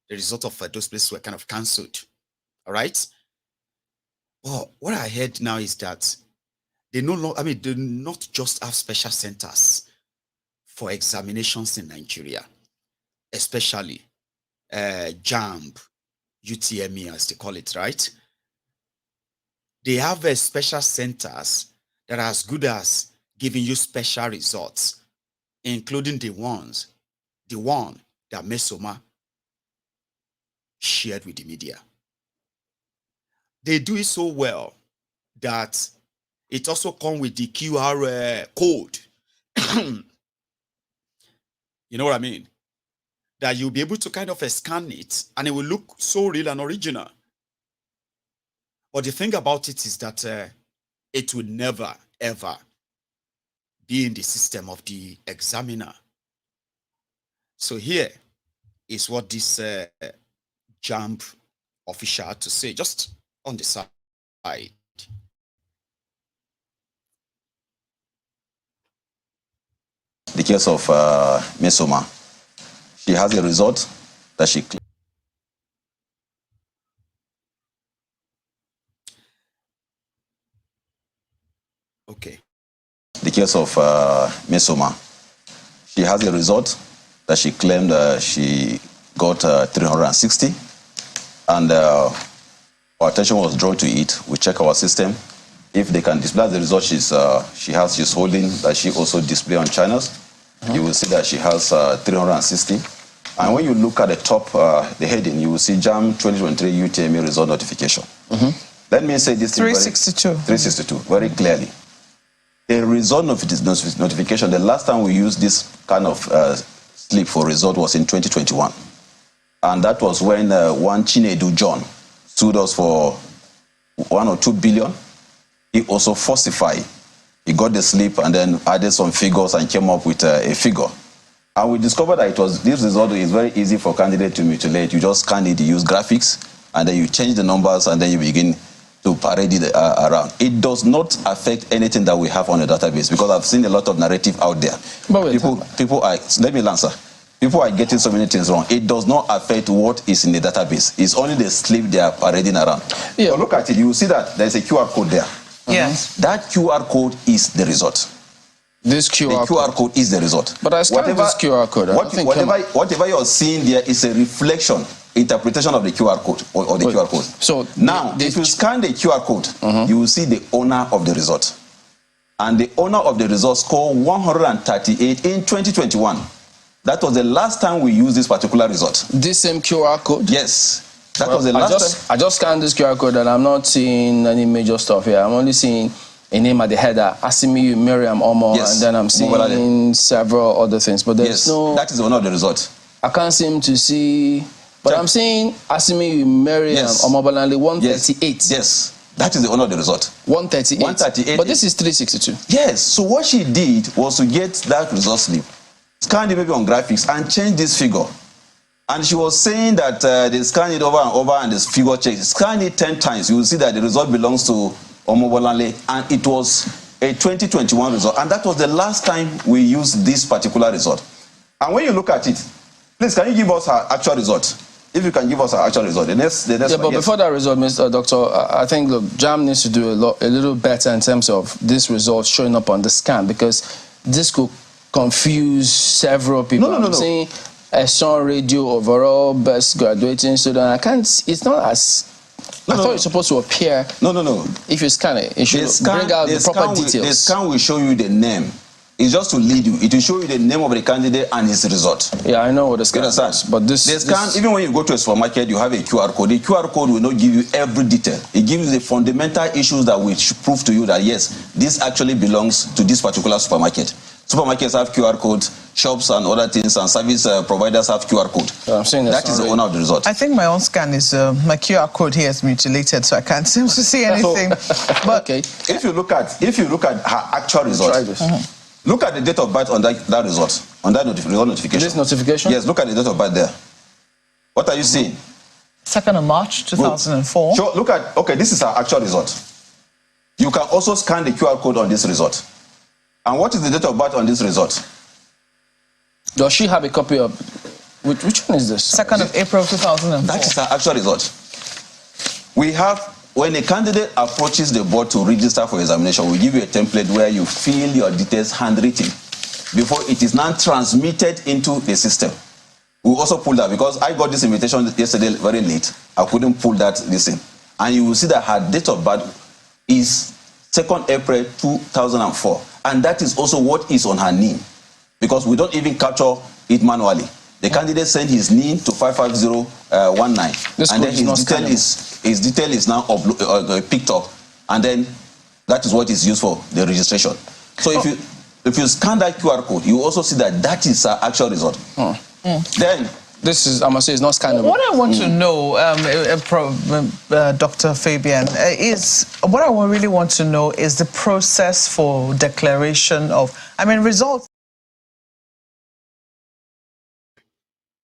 the result of those places were kind of cancelled. All right? But what I heard now is that they they not just have special centers for examinations in Nigeria, especially JAMB, UTME as they call it, right? They have special centers that are as good as giving you special results, including the one that Mmesoma shared with the media. They do it so well that it also comes with the QR code. You know what I mean? that you'll be able to kind of scan it and it will look so real and original. But the thing about it is that it will never, ever be in the system of the examiner. So here is what this JAMB official had to say, just on the side. The case of Mmesoma, she has a result that she claimed. Okay. The case of Mmesoma, she has a result that she claimed she got 360, and our attention was drawn to it. We check our system. If they can display the result she's holding, that she also display on channels, you will see that she has 360. And when you look at the top, the heading, you will see JAMB 2023 UTME result notification. Let me say this 362. 362, very clearly. The result of this notification, the last time we used this kind of slip for result was in 2021. And that was when one Chinedu John sued us for 1 or 2 billion. He also falsified. He got the slip and then added some figures and came up with a figure. And we discovered that this result is very easy for candidate to mutilate. You just scan it, you use graphics, and then you change the numbers, and then you begin to parade it around. It does not affect anything that we have on the database, because I've seen a lot of narrative out there. People are, let me answer. People are getting so many things wrong. It does not affect what is in the database. It's only the slip they are parading around. Yeah. So look at it. You will see that there's a QR code there. Yes. That QR code is the result. This QR code is the result. But I scanned this QR code. Whatever you're seeing there is a reflection, interpretation of the QR code or the QR code. So now, if you scan the QR code, you will see the owner of the result. And the owner of the result scored 138 in 2021. That was the last time we used this particular result. This same QR code? Yes. That was the last time. I just scanned this QR code and I'm not seeing any major stuff here. I'm only seeing a name at the header, Asimi Miriam Omo, and then I'm seeing several other things. But there's no... that is the owner of the result. I can't seem to see... But I'm seeing Asimi Miriam Omo Balanle 138. Yes. That is the owner of the result. 138. 138. But this is 362. Yes. So what she did was to get that result slip, scan it maybe on graphics, and change this figure. And she was saying that they scan it over and over and this figure change. Scan it 10 times. You will see that the result belongs to Omo Balanle, and it was a 2021 result. And that was the last time we used this particular result. And when you look at it, please, can you give us our actual result? If you can give us our actual result. The next but before that result, Mr. Doctor, I think, look, JAMB needs to do a little better in terms of this result showing up on the scan, because this could confuse several people. No. I'm saying Eson Radio overall best graduating student. I can't. It's not as. I thought it's supposed to appear. No. If you scan it, it should bring out the proper details. The scan will show you the name. It's just to lead you. It will show you the name of the candidate and his result. Yeah, I know what the scan is. But the scan, even when you go to a supermarket, you have a QR code. The QR code will not give you every detail. It gives you the fundamental issues that will prove to you that, yes, this actually belongs to this particular supermarket. Supermarkets have QR codes, shops and other things, and service providers have QR code. I'm saying that is the owner of the result. I think my own scan is, my QR code here is mutilated, so I can't seem to see anything. But okay. If you look at her actual result, look at the date of birth on that result, on that result notification. This notification? Yes, look at the date of birth there. What are you seeing? 2nd of March, 2004. Sure, look at, okay, this is her actual result. You can also scan the QR code on this result. And what is the date of birth on this result? Does she have a copy of... Which one is this? 2nd of April, 2004. That is her actual result. We have... When a candidate approaches the board to register for examination, we give you a template where you fill your details handwritten before it is now transmitted into the system. We also pull that, because I got this invitation yesterday very late. I couldn't pull that in. And you will see that her date of birth is 2nd April 2004. And that is also what is on her name, because we don't even capture it manually. The candidate sent his name to 55019, and then his detail is now picked up, and then that is what is used for the registration. So if you scan that QR code, you also see that is her actual result. Then this is, I must say, it's not scandalous. What I want to know, Dr. Fabian, really want to know is the process for declaration of, results.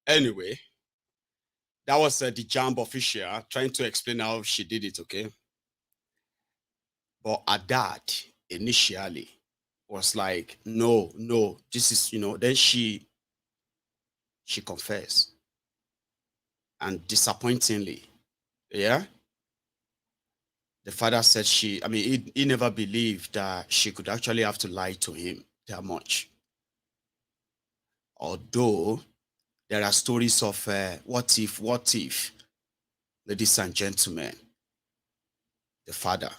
Anyway, that was the JAMB official trying to explain how she did it, okay? But her dad, initially, was like, no, this is, then she confessed. And disappointingly, yeah, the father said he never believed that she could actually have to lie to him that much. Although there are stories of what if, ladies and gentlemen, the father.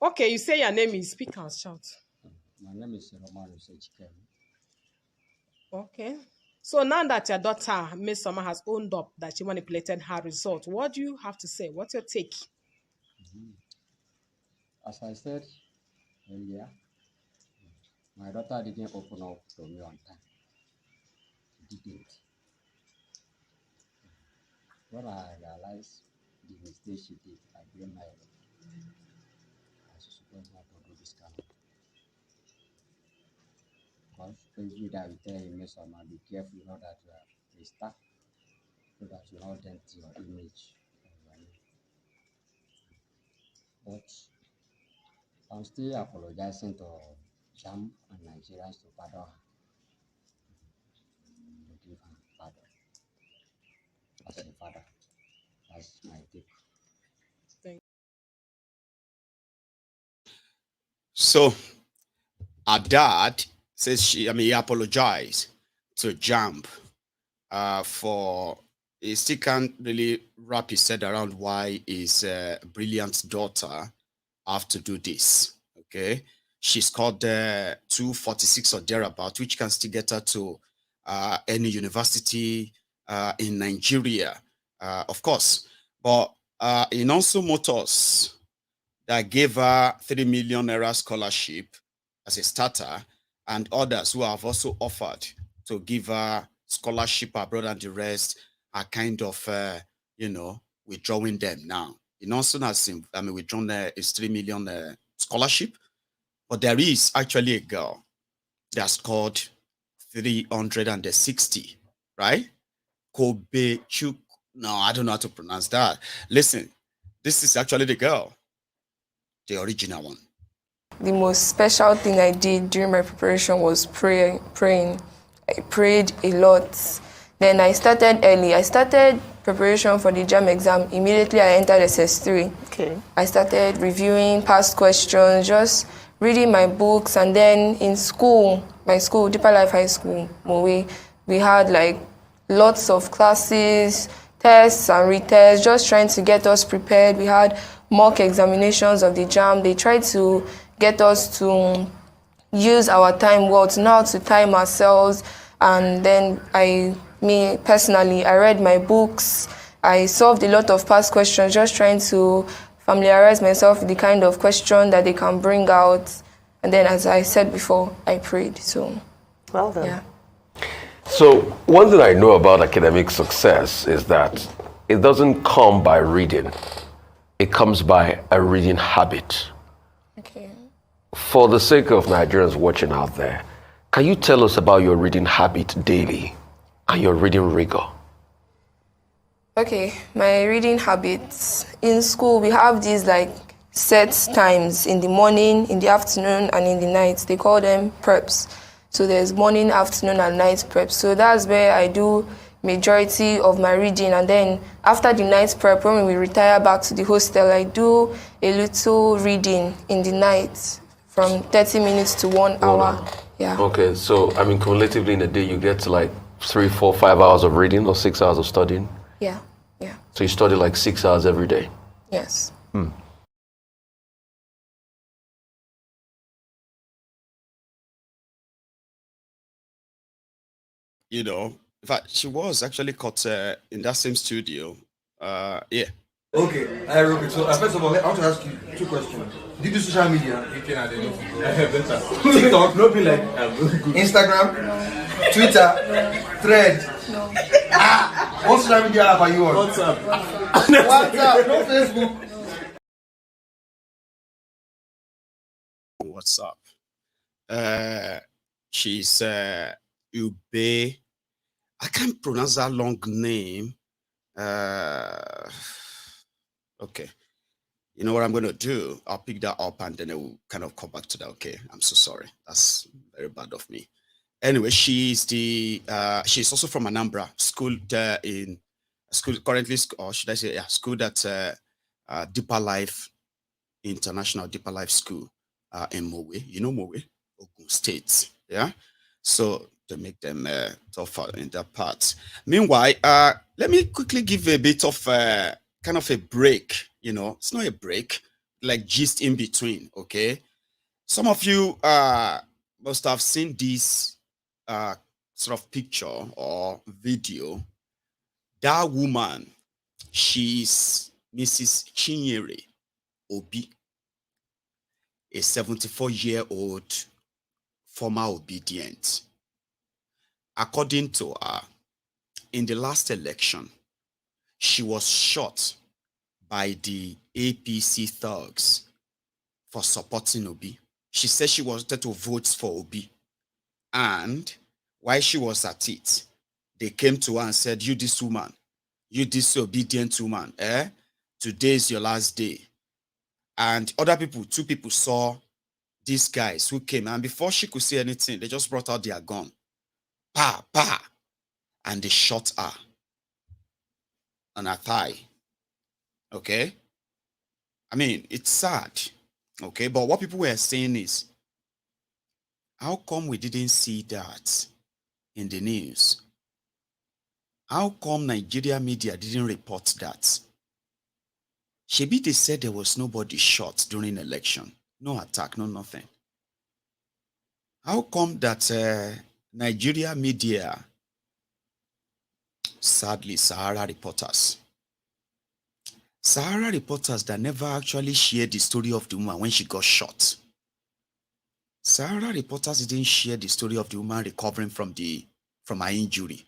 Okay, you say your name is, speak and shout. My name is Ejikeme. Okay. So now that your daughter, Mmesoma, has owned up that she manipulated her result, what do you have to say? What's your take? As I said earlier, my daughter didn't open up to me on time. She didn't. When I realized the mistake she did, I blame her. I was supposed not to do this kind of thing. Because every day we tell Mmesoma, be careful, you know that you are a star, so that you don't dent your image. But I'm still apologizing to JAMB and Nigerians to pardon her. To give her pardon. As a father. That's my take. So her dad says he apologized to JAMB for he still can't really wrap his head around why his brilliant daughter have to do this. Okay, she scored 246 or thereabout, which can still get her to any university in Nigeria, of course. But in also Motors, that gave her 3 million naira scholarship as a starter, and others who have also offered to give her scholarship abroad, and the rest are kind of withdrawing them now. In also has withdrawn his 3 million scholarship, but there is actually a girl that scored 360, right? Kobe Chuk. No, I don't know how to pronounce that. Listen, this is actually the girl, the original one. The most special thing I did during my preparation was praying. I prayed a lot. Then I started early. I started preparation for the JAMB exam. Immediately I entered SS3. Okay. I started reviewing past questions, just reading my books, and then in school, my school, Deeper Life High School, Mowe, we had like lots of classes, tests and retests, just trying to get us prepared. We had mock examinations of the JAMB. They tried to get us to use our time well, to know how to time ourselves. And then me personally, I read my books. I solved a lot of past questions, just trying to familiarize myself with the kind of question that they can bring out. And then, as I said before, I prayed. So, well done. Yeah. So, one thing I know about academic success is that it doesn't come by reading. It comes by a reading habit. Okay. For the sake of Nigerians watching out there, can you tell us about your reading habit daily and your reading rigor? Okay, my reading habits. In school, we have these like set times in the morning, in the afternoon, and in the night. They call them preps. So there's morning, afternoon, and night preps. So that's where I do majority of my reading. And then after the night prep, when we retire back to the hostel, I do a little reading in the night from 30 minutes to 1 hour. Yeah. Okay, so cumulatively in a day, you get to like 3, 4, 5 hours of reading or 6 hours of studying? Yeah. So you study like 6 hours every day? Yes. In fact, she was actually caught in that same studio. Okay, okay. So first of all, I want to ask you 2 questions. Do you do social media? TikTok, no be like Instagram, Twitter, Thread. What social media app are you on? WhatsApp. WhatsApp, no Facebook. WhatsApp. She's Ube. I can't pronounce that long name. Okay. You know what I'm going to do? I'll pick that up and then I will kind of come back to that. Okay. I'm so sorry. That's very bad of me. Anyway, she's also from Anambra, schooled in school currently, or should I say, yeah, schooled at Deeper Life International Deeper Life School in Mowe. You know Mowe? Ogun State. Yeah. So to make them tougher in that part. Meanwhile, let me quickly give a bit of kind of a break. You know, it's not a break, like gist in between. Okay. Some of you must have seen this sort of picture or video. That woman, she's Mrs. Chinyere Obi, a 74-year-old former obedient. According to her, in the last election, she was shot by the APC thugs for supporting Obi. She said she wanted to vote for Obi. And while she was at it, they came to her and said, you this woman, you this obedient woman, today is your last day. And other people, 2 people saw these guys who came, and before she could say anything, they just brought out their gun. Pa, pa. And they shot her on her thigh. Okay? I mean, it's sad. Okay? But what people were saying is, how come we didn't see that in the news? How come Nigeria media didn't report that? Shebi, they said there was nobody shot during election. No attack, no nothing. How come that Nigeria media, sadly, Sahara reporters that never actually shared the story of the woman when she got shot. Sahara reporters didn't share the story of the woman recovering from her injury.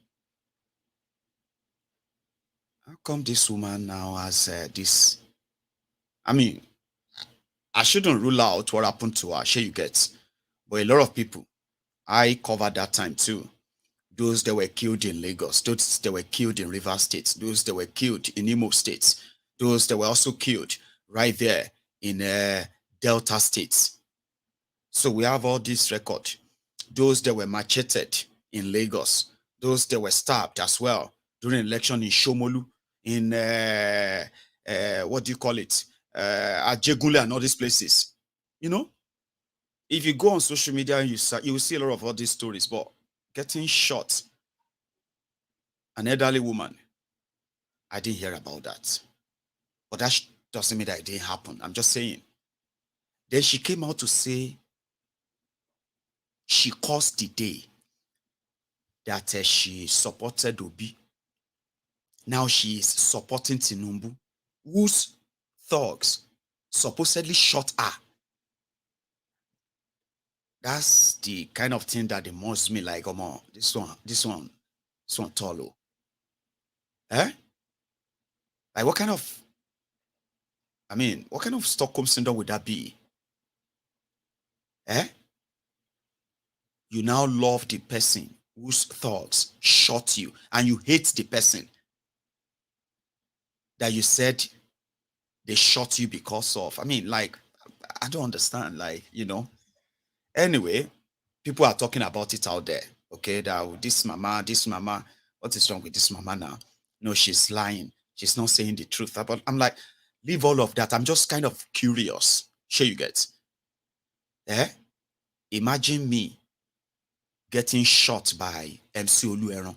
How come this woman now has this? I mean, I shouldn't rule out what happened to her, sure you get. But a lot of people, I covered that time too. Those that were killed in Lagos, those that were killed in Rivers State, those that were killed in Imo State, those that were also killed right there in Delta States. So we have all this record. Those that were macheted in Lagos, those that were stabbed as well during election in Shomolu, in what do you call it? Ajegule and all these places. You know, if you go on social media, you will see a lot of all these stories, but getting shot, an elderly woman, I didn't hear about that. But that doesn't mean that it didn't happen. I'm just saying. Then she came out to say she caused the day that she supported Obi. Now she is supporting Tinubu, whose thugs supposedly shot her. That's the kind of thing that demotes me like, oh, this one tall. Like what kind of Stockholm syndrome would that be? You now love the person whose thugs shot you, and you hate the person that you said they shot you because of. I mean, like, I don't understand, like, you know. Anyway, people are talking about it out there, okay, that this mama, what is wrong with this mama now? No, she's lying. She's not saying the truth. But I'm like, leave all of that. I'm just kind of curious. Sure you get. Imagine me getting shot by MC Olueron.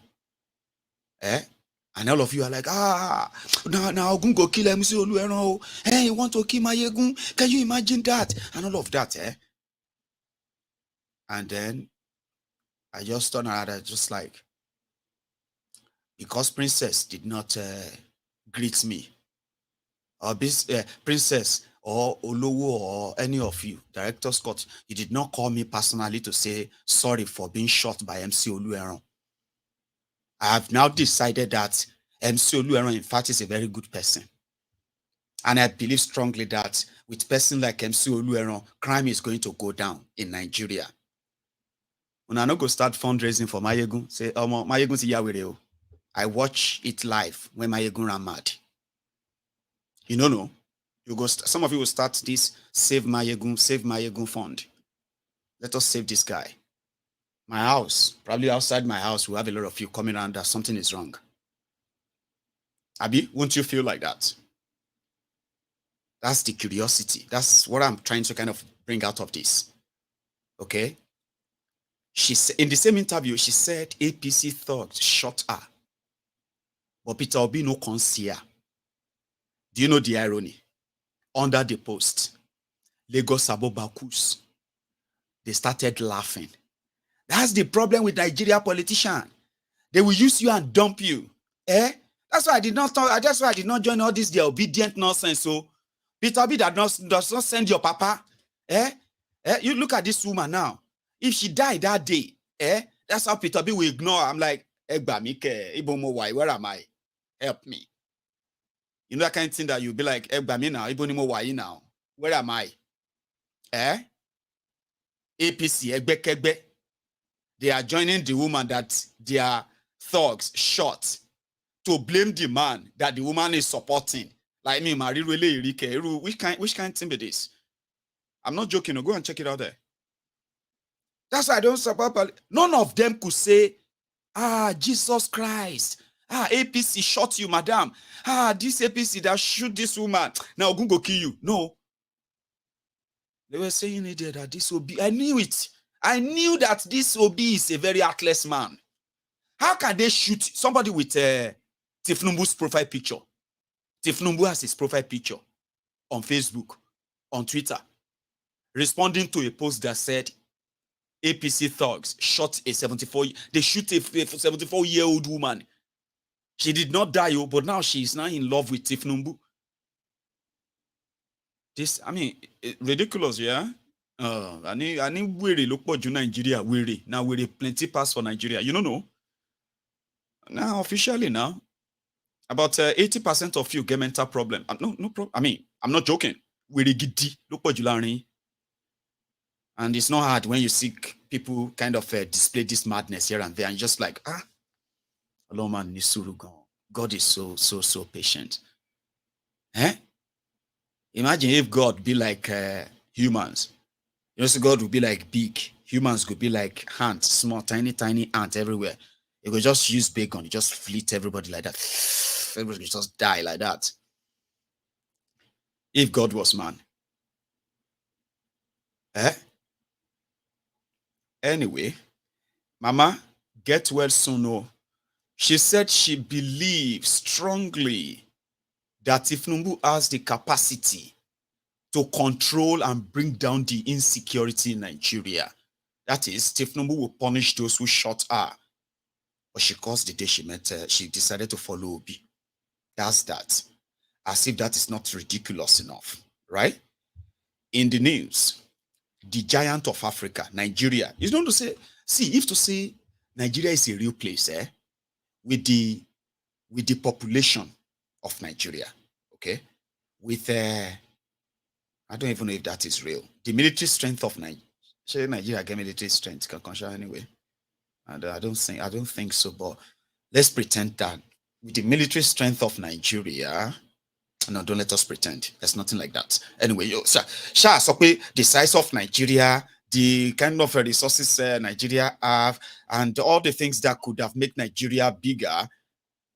And all of you are like, now go kill MC Olueron. Hey, you want to kill my Yegun? Can you imagine that? And all of that, And then I just turned around, just like, because Princess did not greet me, or Princess or Olowo or any of you, Director Scott, you did not call me personally to say sorry for being shot by MC Olueron. I have now decided that MC Olueron, in fact, is a very good person. And I believe strongly that with a person like MC Olueron, crime is going to go down in Nigeria. When I no go start fundraising for Mayegun, say, oh, Mayegun si yawere o. I watch it live when Mayegun ran mad. You know, you go. Some of you will start this Save Mayegun fund. Let us save this guy. My house, probably outside my house, we have a lot of you coming around that something is wrong. Abi, won't you feel like that? That's the curiosity. That's what I'm trying to kind of bring out of this. Okay? She said in the same interview, she said APC thugs shot her. But Peter Obi no consider. Do you know the irony? Under the post, Lagos Abobakus, they started laughing. That's the problem with Nigeria politicians. They will use you and dump you. That's why I did not talk. That's why I did not join all this their obedient nonsense. So Peter Obi does not send your papa. You look at this woman now. If she died that day, that's how Peter Obi will ignore. I'm like, where am I? Help me. You know that kind of thing that you'll be like, now, where am I? APC, they are joining the woman that their thugs shot to blame the man that the woman is supporting. Like me, Marie, which kind of thing is this? I'm not joking. Go and check it out there. That's why I don't support. None of them could say, Jesus Christ. APC shot you, madam. This APC that shoot this woman. Now Ogun go kill you. No. They were saying that this Obi. I knew it. I knew that this Obi is a very heartless man. How can they shoot somebody with Tinubu's profile picture? Tinubu has his profile picture on Facebook, on Twitter, responding to a post that said, APC thugs shot a 74-year-old woman. She did not die, but now she is now in love with Tinubu. This, I mean, ridiculous, yeah? I need weary look for Nigeria, weary. Now weary plenty pass for Nigeria. You don't know? Now, officially now, about 80% of you get mental problem. No problem. I mean, I'm not joking. Weary giddy, look for Julani. And it's not hard when you see people kind of display this madness here and there, and just like, hello man, God is so patient. Imagine if God be like humans. You know, so God would be like big. Humans could be like ants, small, tiny ants everywhere. It could just use bacon, it just fleet everybody like that. Everybody could just die like that. If God was man. Anyway, Mama, get well soon. Oh. She said she believes strongly that Tinubu has the capacity to control and bring down the insecurity in Nigeria. That is, Tinubu will punish those who shot her. But she caused the day she met her, she decided to follow Obi. That's that. As if that is not ridiculous enough, right? In the news, the giant of Africa, Nigeria, is not to say, if to say Nigeria is a real place, with the population of Nigeria, okay, with I don't even know if that is real. The military strength of Nigeria get military strength, anyway. And I don't think so. But let's pretend that with the military strength of Nigeria, no, don't let us pretend. There's nothing like that. Anyway, the size of Nigeria, the kind of resources Nigeria have, and all the things that could have made Nigeria bigger,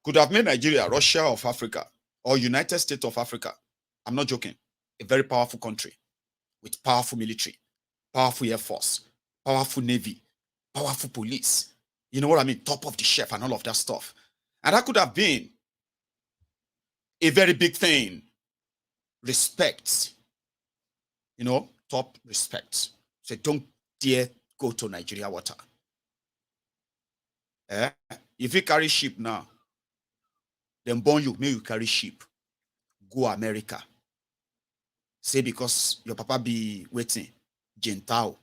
could have made Nigeria Russia of Africa or United States of Africa. I'm not joking. A very powerful country with powerful military, powerful air force, powerful navy, powerful police. You know what I mean? Top of the shelf and all of that stuff. And that could have been a very big thing. Respect. You know, top respect. So don't dare go to Nigeria water. If you carry ship now, then burn you, may you carry ship. go America. Say because your papa be wetin, Gentile.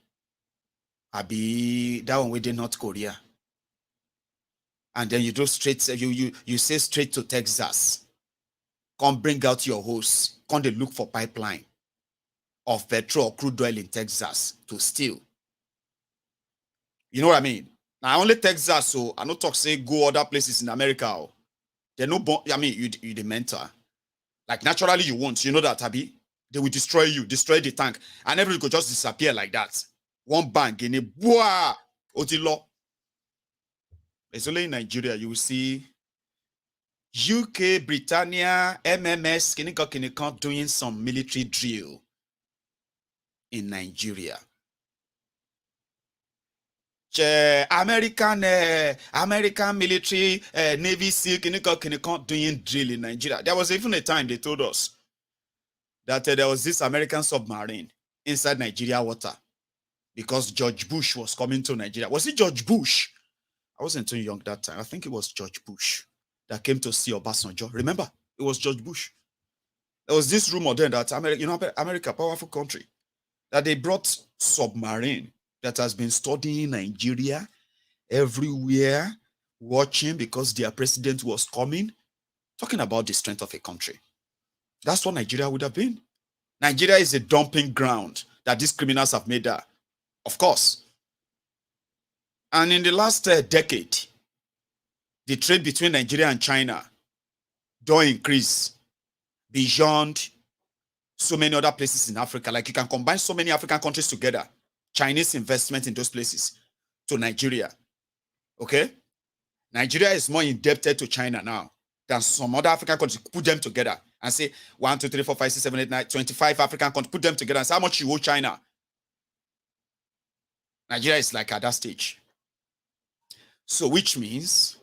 I be that one within North Korea. And then you go straight, you say straight to Texas. Come bring out your hose. Come they look for pipeline of petrol or crude oil in Texas to steal. You know what I mean? Now only Texas, so I don't talk say go other places in America. They no, I mean you the mentor. Like naturally you won't. You know that, Abi? They will destroy you, destroy the tank, and everybody could just disappear like that. One bang in a boah, Otilo. It's only in Nigeria you will see UK, Britannia, MMS, Kinikon doing some military drill in Nigeria. American military, Navy SEAL, Kinikon doing drill in Nigeria. There was even a time they told us that there was this American submarine inside Nigeria water because George Bush was coming to Nigeria. Was it George Bush? I wasn't too young that time. I think it was George Bush that came to see Obasanjo. Remember, it was George Bush. There was this rumor then that America, powerful country, that they brought submarine that has been studying Nigeria everywhere, watching because their president was coming, talking about the strength of a country. That's what Nigeria would have been. Nigeria is a dumping ground that these criminals have made there. Of course. And in the last decade, the trade between Nigeria and China don't increase beyond so many other places in Africa. Like you can combine so many African countries together. Chinese investment in those places to Nigeria. Okay? Nigeria is more indebted to China now than some other African countries. Put them together and say 1, 2, 3, 4, 5, 6, 7, 8, 9, 25 African countries. Put them together and say how much you owe China. Nigeria is like at that stage. So which means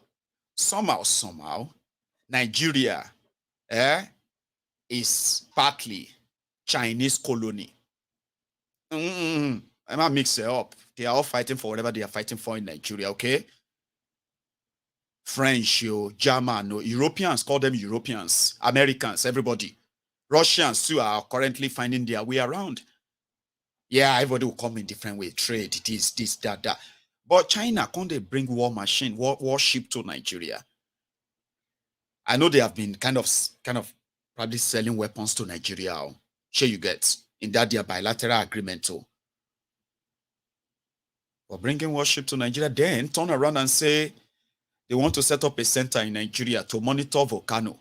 somehow, Nigeria is partly Chinese colony. I'm not mix it up. They are all fighting for whatever they are fighting for in Nigeria, okay? French, German, Europeans, call them Europeans, Americans, everybody. Russians too are currently finding their way around. Yeah, everybody will come in different way, trade, this, that. But China, can't they bring war machine, warship to Nigeria? I know they have been kind of probably selling weapons to Nigeria. Sure you get in that their bilateral agreement too. But bringing warship to Nigeria, then turn around and say they want to set up a center in Nigeria to monitor volcano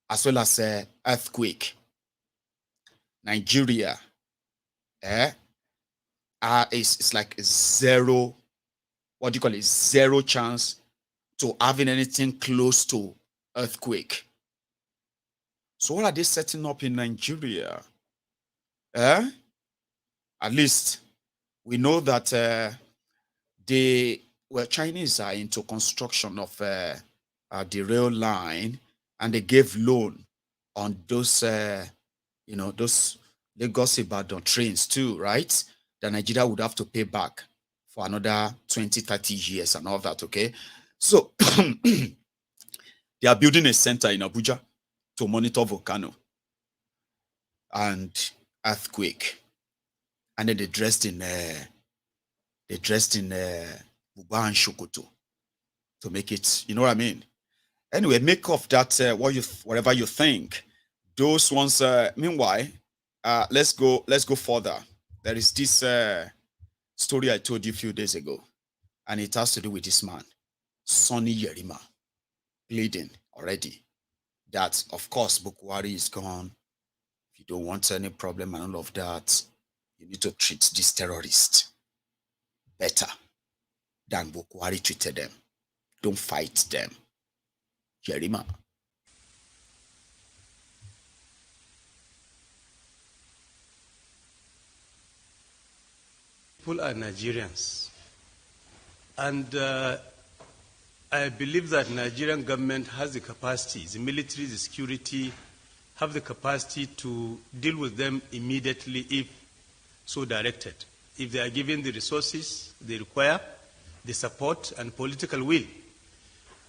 as well as earthquake. Nigeria, it's like zero. What do you call it? Zero chance to having anything close to earthquake. So what are they setting up in Nigeria? At least we know that Chinese are into construction of the rail line, and they gave loan on those, those Lagos-Ibadan trains too, right? That Nigeria would have to pay back for another 20, 30 years and all that, okay? So they are building a center in Abuja to monitor volcano and earthquake. And then they dressed in Buba and Shokoto to make it, you know what I mean? Anyway, make of that whatever you think. Those ones, meanwhile, let's go further. There is this story I told you a few days ago, and it has to do with this man, Sonny Yerima, pleading already that, of course, Bukwari is gone. If you don't want any problem and all of that, you need to treat this terrorist better than Bukwari treated them. Don't fight them. Yerima. People are Nigerians, and I believe that Nigerian government has the capacity, the military, the security, have the capacity to deal with them immediately if so directed. If they are given the resources they require, the support and political will.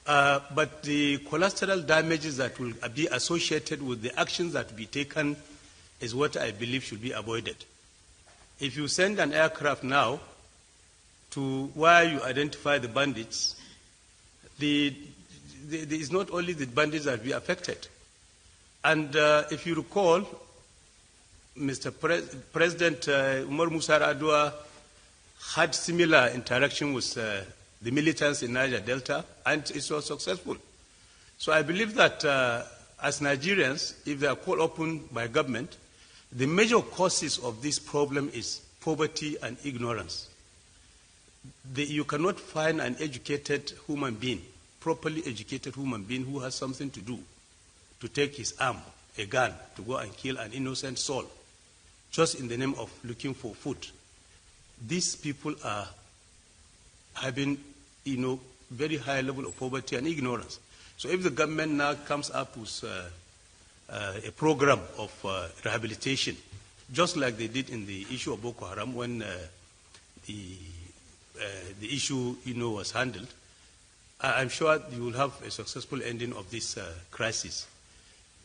but the collateral damages that will be associated with the actions that will be taken is what I believe should be avoided. If you send an aircraft now to where you identify the bandits, it's not only the bandits that will be affected. And if you recall, Mr. President Umar Musa Adua had similar interaction with the militants in Niger Delta, and it was successful. So I believe that as Nigerians, if they are called upon by government, the major causes of this problem is poverty and ignorance. You cannot find an educated human being, properly educated human being who has something to do, to take his arm, a gun, to go and kill an innocent soul, just in the name of looking for food. These people are having, very high level of poverty and ignorance. So if the government now comes up with a program of rehabilitation, just like they did in the issue of Boko Haram when the issue, was handled, I'm sure you will have a successful ending of this crisis.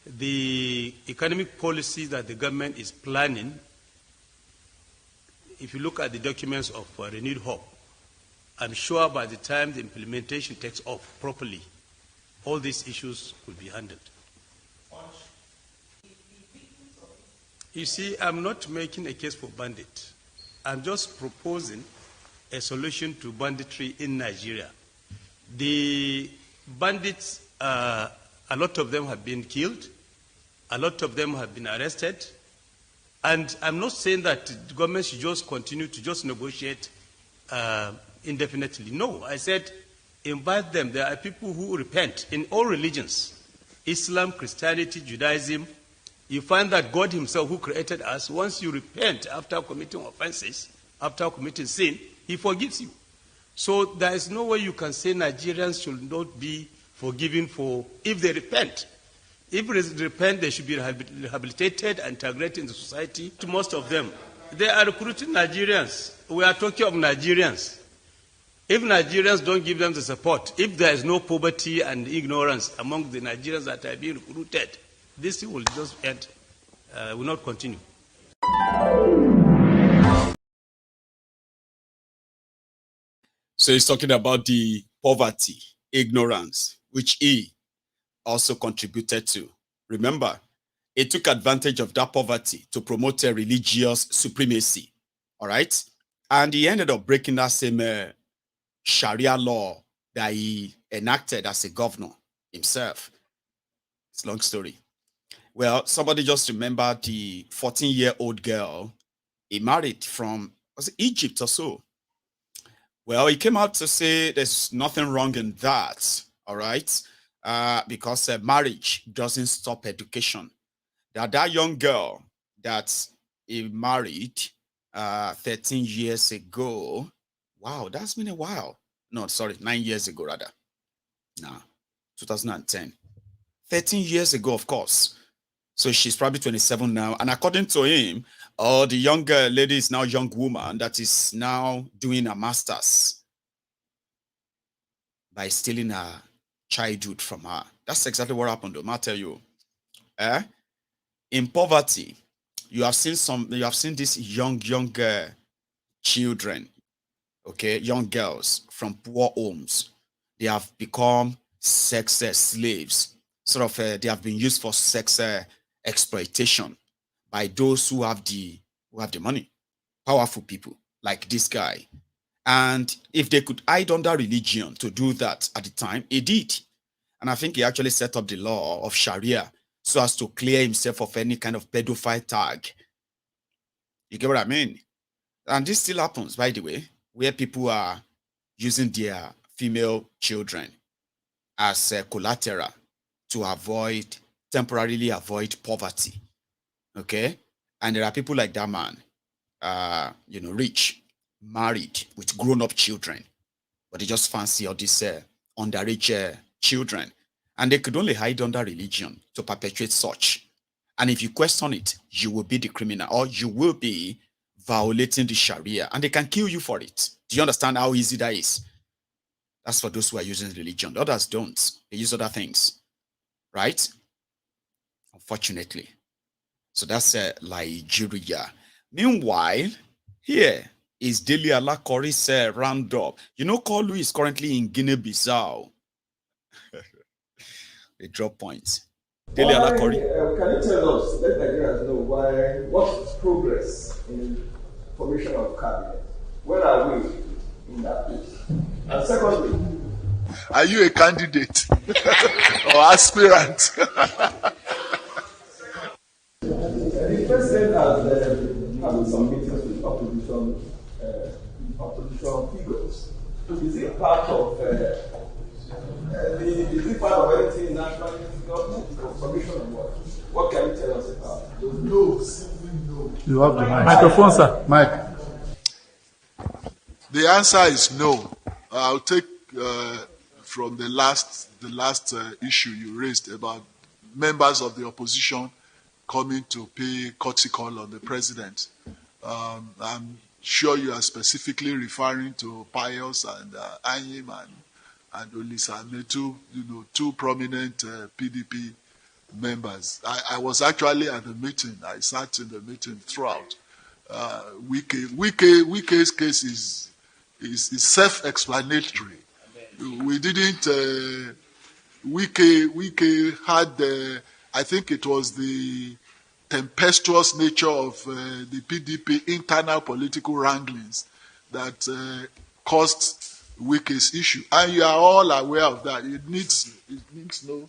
The economic policy that the government is planning, if you look at the documents of Renewed Hope, I'm sure by the time the implementation takes off properly, all these issues will be handled. You see, I'm not making a case for bandit. I'm just proposing a solution to banditry in Nigeria. The bandits, a lot of them have been killed, a lot of them have been arrested, and I'm not saying that the government should just continue to just negotiate indefinitely. No, I said invite them. There are people who repent in all religions, Islam, Christianity, Judaism. You find that God himself who created us, once you repent after committing offenses, after committing sin, he forgives you. So there is no way you can say Nigerians should not be forgiven for if they repent. If they repent, they should be rehabilitated and integrated in the society. To most of them, they are recruiting Nigerians. We are talking of Nigerians. If Nigerians don't give them the support, if there is no poverty and ignorance among the Nigerians that are being recruited, this will just end, will not continue. So he's talking about the poverty, ignorance, which he also contributed to. Remember, he took advantage of that poverty to promote a religious supremacy. All right? And he ended up breaking that same Sharia law that he enacted as a governor himself. It's a long story. Well, somebody just remembered the 14-year-old girl he married from, was it Egypt or so? Well, he came out to say there's nothing wrong in that, all right? Because marriage doesn't stop education. That young girl that he married 13 years ago, wow, that's been a while. No, sorry, 9 years ago, rather. No, 2010. 13 years ago, of course. So she's probably 27 now. And according to him, the younger lady is now a young woman that is now doing a master's by stealing her childhood from her. That's exactly what happened, though. I'll tell you. In poverty, you have seen these young children, okay, young girls from poor homes. They have become sex slaves. Sort of, they have been used for sex exploitation by those who have the money, powerful people like this guy. And if they could hide under religion to do that at the time, he did. And I think he actually set up the law of Sharia so as to clear himself of any kind of pedophile tag. You get what I mean? And this still happens, by the way, where people are using their female children as collateral to temporarily avoid poverty. Okay? And there are people like that man, rich, married with grown-up children, but they just fancy all these underage children. And they could only hide under religion to perpetuate such. And if you question it, you will be the criminal or you will be violating the Sharia and they can kill you for it. Do you understand how easy that is? That's for those who are using religion. The others don't. They use other things, right? Unfortunately. So that's Nigeria. Meanwhile, here is Dele Alakori's roundup. You know, Koolu is currently in Guinea-Bissau. They drop points. Dele Alakori. Can you tell us, let Nigerians know what's progress in formation of cabinet? Where are we in that place? And secondly, are you a candidate or aspirant? The president has having some meetings with opposition figures. Is it part of anything national government or commission or what? What can you tell us about those? No, simply no. You have the mic. Microphone, sir. Mic. The answer is no. I'll take from the last issue you raised about members of the opposition coming to pay courtesy call on the president. I'm sure you are specifically referring to Pius and Anyim and Olisa Metu, two prominent PDP members. I was actually at the meeting. I sat in the meeting throughout. Wike's case is self-explanatory. We didn't. Wike had. I think it was the tempestuous nature of the PDP internal political wranglings that caused Wike's issue, and you are all aware of that. It needs no.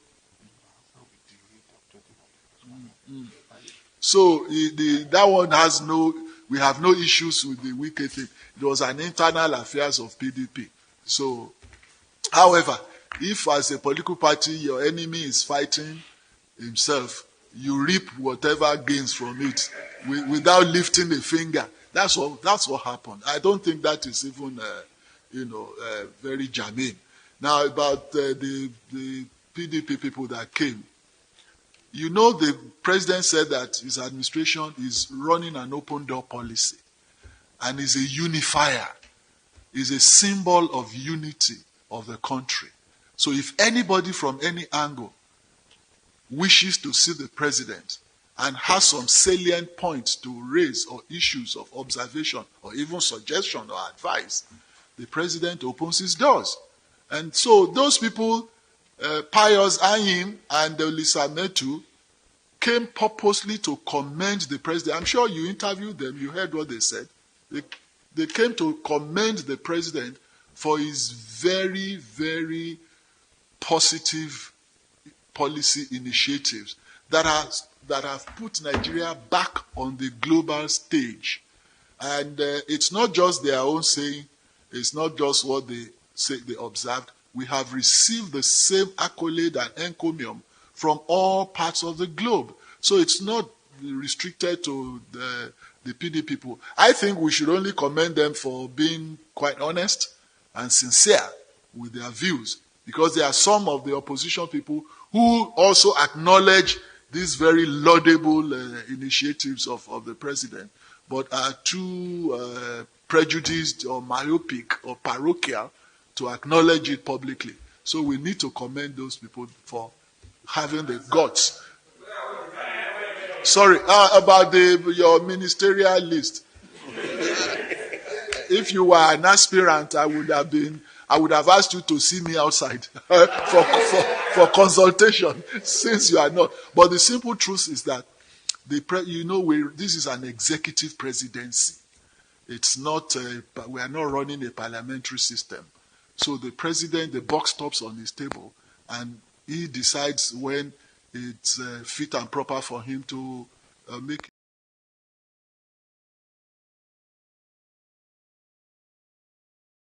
So that one has no. We have no issues with the Wike thing. It was an internal affairs of PDP. So, however, if as a political party your enemy is fighting himself, you reap whatever gains from it without lifting a finger. That's what happened. I don't think that is even very germane. Now about the PDP people that came. The president said that his administration is running an open door policy and is a unifier, is a symbol of unity of the country. So if anybody from any angle wishes to see the president and has some salient points to raise or issues of observation or even suggestion or advice, the president opens his doors. And so those people, Pius Anyim and Olisa Metu, came purposely to commend the president. I'm sure you interviewed them, you heard what they said. They came to commend the president for his very, very positive policy initiatives that have put Nigeria back on the global stage. And it's not just their own saying, it's not just what they say they observed. We have received the same accolade and encomium from all parts of the globe. So it's not restricted to the PD people. I think we should only commend them for being quite honest and sincere with their views, because there are some of the opposition people who also acknowledge these very laudable initiatives of the president, but are too prejudiced or myopic or parochial to acknowledge it publicly. So we need to commend those people for having the guts. Sorry, about your ministerial list. If you were an aspirant, I would have asked you to see me outside for consultation, since you are not. But the simple truth is that this is an executive presidency. It's not. We are not running a parliamentary system. So the president, the buck stops on his table, and he decides when it's fit and proper for him to make.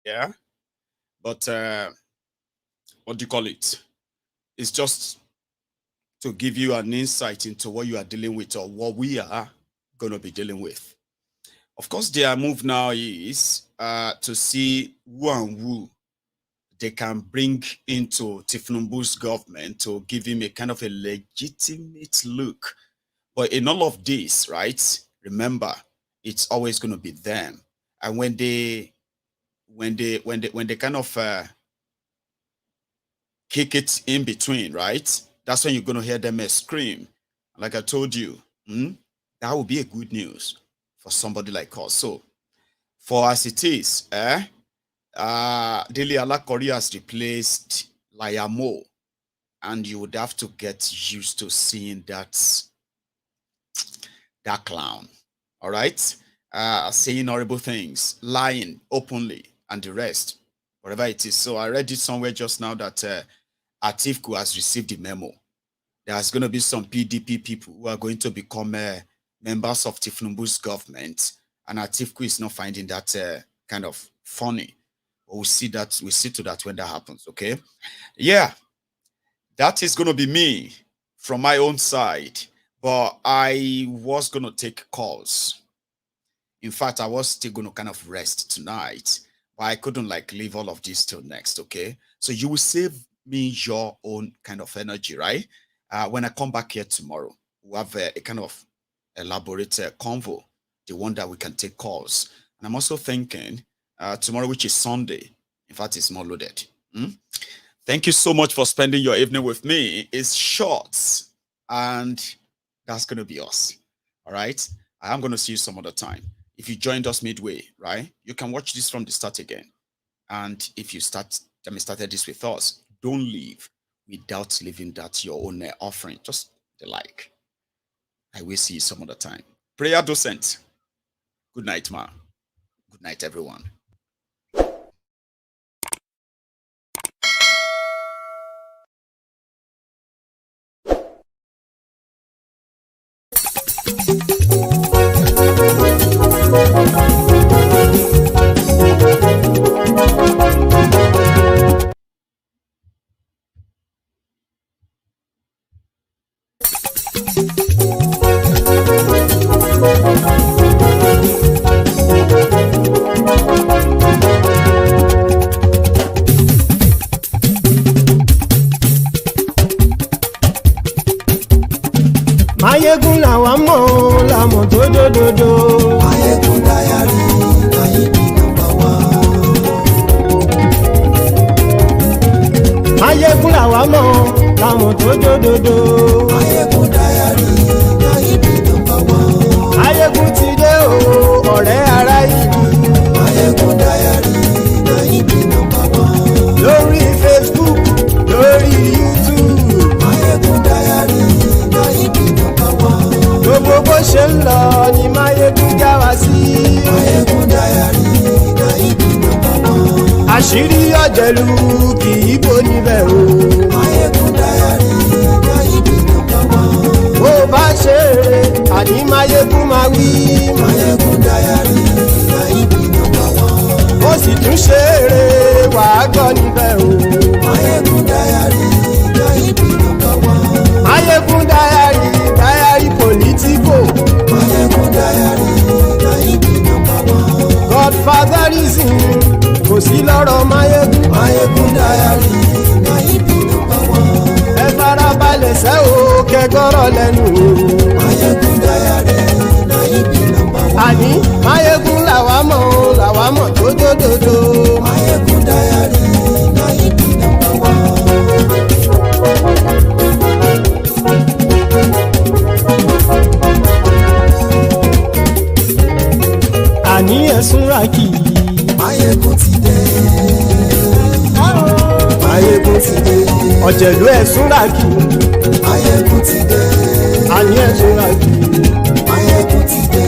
Yeah, but what do you call it? It's just to give you an insight into what you are dealing with or what we are going to be dealing with. Of course, their move now is to see who and who they can bring into Tinubu's government to give him a kind of a legitimate look. But in all of this, right, remember, it's always going to be them. And when they kind of kick it in between, right? That's when you're going to hear them scream. Like I told you, that would be a good news for somebody like us. So, for as it is, Dele Alakori has replaced Layamo, and you would have to get used to seeing that clown, all right? Saying horrible things, lying openly, and the rest, whatever it is. So I read it somewhere just now that Atiku has received the memo. There's going to be some PDP people who are going to become members of Tinubu's government, and Atiku is not finding that kind of funny. But we'll see to that when that happens, okay? Yeah, that is going to be me from my own side, but I was going to take calls. In fact, I was still going to kind of rest tonight, but I couldn't leave all of this till next, okay? So you will save me your own kind of energy, right? When I come back here tomorrow, we'll have a kind of elaborate convo, the one that we can take calls. And I'm also thinking tomorrow, which is Sunday, in fact, it's more loaded. Thank you so much for spending your evening with me. It's short, and that's going to be us, all right? I am going to see you some other time. If you joined us midway, right, you can watch this from the start again. And if you started this with us, don't leave without leaving that your own offering, just the like. I will see you some other time. Prayer docent. Good night, ma. Good night, everyone. Mayegun làwa mọ̀ làmọ̀ tó dòdòdò. Mayegun dayari Nayibi number one. Mayegun làwa mọ̀ làmọ̀ tó dòdòdò. Mayegun dayari Nayibi number one. Mayegun ti dé o ọ̀rẹ́ ara ìlú. Mayegun dayari Nayibi number one. Lórí Facebook, lórí YouTube. Mayegun dayari Nayibi number one. Gbogbo bó ṣe ń lọ ni Mayegun já wa sí. Mayegun dayari Nayibi number one. Àṣírí ọ̀jẹ̀lú kì í bò níbẹ̀ o. Mayegun dayari Nayibi number one. Bó bá ṣe eré àní Mayegun máa wí. Mayegun dayari Nayibi number one. Ó sì tún ṣe eré wàá gbọ́ níbẹ̀ o. Mayegun dayari Nayibi number one. Mayegun dayari political. Mayegun dayari Nayibi number one. Godfatherism kò sí lọ́rọ̀ Mayegun. Mayegun dayari Nayibi number one. Ẹ farabalẹ̀ sẹ́ o kẹ́gọ́rọ̀ lẹ́nu o. Mayegun dayari Nayibi number one. Àní Mayegun làwa mọ̀ tó dòdòdò. Mayegun dayari Nayibi number one. Àní ẹ̀sùn ràkì. Mayegun ti dé. Mayegun ti dé. Ọ̀jẹ̀lú ẹ̀sùn ràkì. Mayegun ti dé. Àní ẹ̀sùn ràkì. Mayegun ti dé.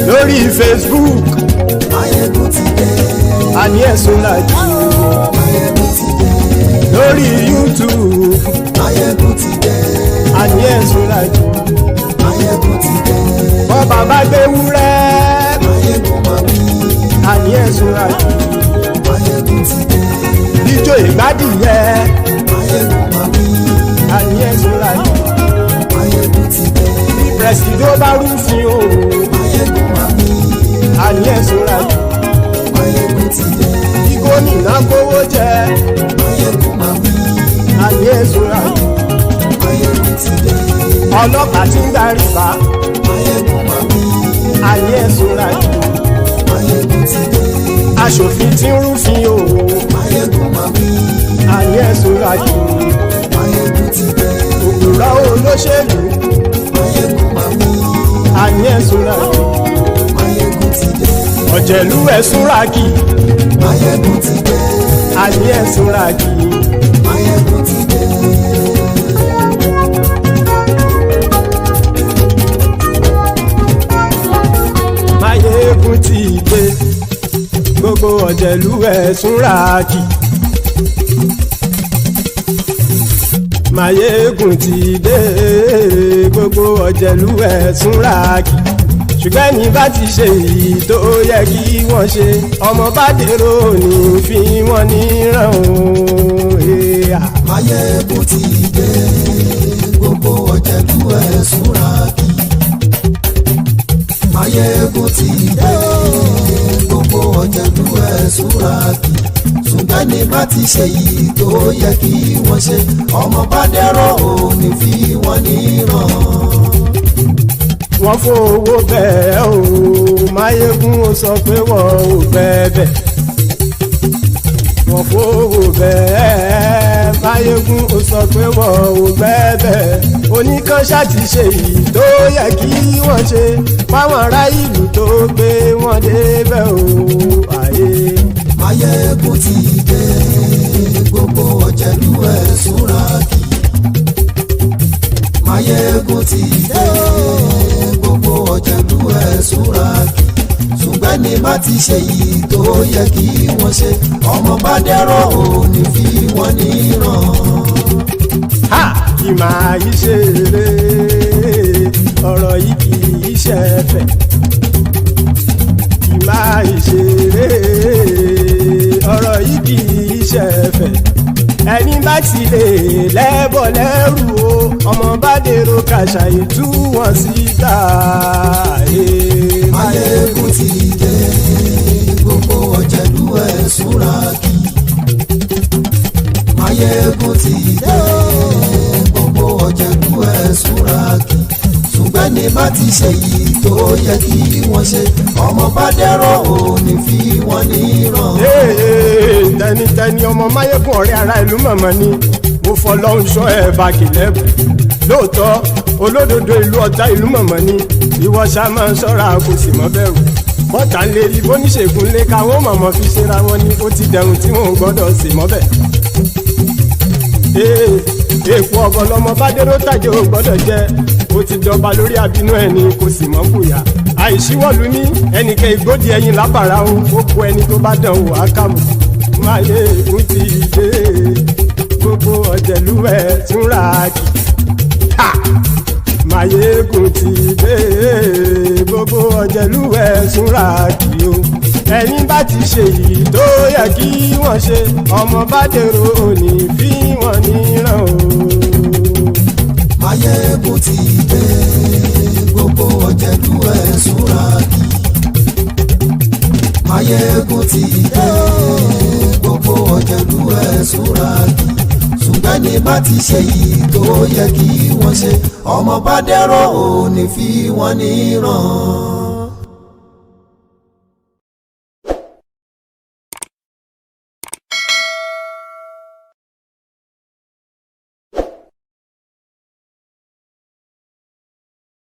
Lórí Facebook. Mayegun ti dé. Àní ẹ̀sùn ràkì. Mayegun ti dé. Lórí YouTube. Mayegun ti dé. Àní ẹ̀sùn ràkì. Mayegun ti dé. Bọ́ bàbá gbé wúrẹ́. Mayegun máa wí. Àní ẹ̀sùn ràkì. Mayegun ti dé. Ijó ìgbádìyẹ. Mayegun máa wí. Àní ẹ̀sùn ràkì. Mayegun ti dé. Bí pẹ̀sìdó bá rúfin o. Mayegun máa wí. Àní ẹ̀sùn ràkì. Mayegun ti dé. Bí gómìnà kówó jẹ. Mayegun máa wí. Àní ẹ̀sùn ràkì. Mayegun ti dé. Ọlọ́pàá ti ń darí bá. Mayegun máa wí. Àní ẹ̀sùn ràkì. Mayegun ti dé. aṣòfin tí ń rúfin o. Máyégún máa wí. àní ẹ̀sùn ràjò. Máyégún ti dé. òpùrọ́ olóṣèlú. Máyégún máa wí. àní ẹ̀sùn ràjò. Máyégún ti dé. ọ̀jẹ̀lú ẹ̀sùn ràkì. Máyégún ti dé. àní ẹ̀sùn ràkì. Máyégún ti dé. Máyégún ti dé. gbogbo ọ̀jẹ̀lú ẹ̀sùn ràkì. Máyégún ti dé. gbogbo ọ̀jẹ̀lú ẹ̀sùn ràkì. ṣùgbọ́n ní bá ti ṣe èyí tó yẹ kí wọ́n ṣe ọmọ bá dèrò ní fi wọ́n níran o. Máyégún ti dé. gbogbo ọ̀jẹ̀lú ẹ̀sùn ràkì. Máyégún ti dé. gbogbo ọ̀jẹ̀lú ẹ̀sùn ràkì. ṣùgbọ́n ní bá ti ṣe èyí tó yẹ kí wọ́n ṣe ọmọ bá dèrò ní fi wọ́n níran. wọ́n fowó bẹ́ẹ̀ o Máyégún ó sọ pé wọ́n ò bẹ́ẹ̀ wọ́n fowó bẹ́ẹ̀ Máyégún ó sọ pé wọ́n ò bẹ́ẹ̀ oníkan ṣáàtì ṣe èyí tó yẹ kí wọ́n ṣe fáwọn ará ìlú tó gbé wọn débẹ̀ o àyè. Máyégún ti dé. gbogbo ọ̀jẹ̀lú ẹ̀sùn ràkì. Máyégún ti dé. gbogbo ọ̀jẹ̀lú ẹ̀sùn ràkì. ṣùgbọ́n ní bá ti ṣe yìí tó yẹ kí wọ́n ṣe ọmọ bá dẹ́rọ̀ ò ní fi wọ́n níran. kì máa yí ṣe eré ọ̀rọ̀ yìí kì í ṣe ẹ̀fẹ̀. kì máa yí ṣe eré ọ̀rọ̀ yìí kì í ṣe ẹ̀fẹ̀. ẹni bá ti lè lẹ́bọ̀ lẹ́rù o ọmọ bá dèrò kàṣàyè tú wọn síta. Máyégún ti dé. gbogbo ọ̀jẹ̀lú ẹ̀sùn ràkì. Máyégún ti dé. gbogbo ọ̀jẹ̀lú ẹ̀sùn ràkì. ṣùgbọ́n ní bá ti ṣe yìí tó yẹ kí wọ́n ṣe ọmọ bá dẹ́rọ̀ ò ní fi wọ́n níran. tẹnitẹni ọmọ Máyégún ọ̀rẹ́ ara ìlú mọ̀mọ́ ni mo fọlọ́hún sọ ẹ̀ bá kìlẹ́bù lóòótọ́ olódodo ìlú ọ̀tá ìlú mọ̀mọ́ ni ìwọ ṣá máa ń ṣọ́ra kò sì mọ́ bẹ̀rù bọ́tà ń lè rí bóníṣègùn lé káwọn mọ̀mọ́ fi ṣera wọn ni ó ti dẹrùn tí wọn ò gbọ́dọ̀ sì mọ́ bẹ̀. èèpo ọ̀gọ̀ lọmọ bá dérò tàjẹ́ ò gbọ́dọ̀ jẹ́ ó ti dọba lórí abínú ẹni kò sì mọ́ bùyà àìsíwọ́lu ní ẹnìkẹ́ ìgbódì ẹyin lábàrá o ó kó ẹni tó bá dán wò á kàmù. Máyégún ti dé. gbogbo ọ̀jẹ̀lú ẹ̀sùn ràkì. Máyégún ti dé. gbogbo ọ̀jẹ̀lú ẹ̀sùn ràkì o. ẹ̀yin bá ti ṣe yìí tó yẹ kí wọ́n ṣe ọmọ bá dèrò òní fi wọ́n níran o. Máyégún ti dé. gbogbo ọ̀jẹ̀lú ẹ̀sùn ràkì. Máyégún ti dé. gbogbo ọ̀jẹ̀lú ẹ̀sùn ràkì. ṣùgbọ́n ní bá ti ṣe yìí tó yẹ kí wọ́n ṣe ọmọ bá dẹ́rọ̀ ò ní fi wọ́n níran.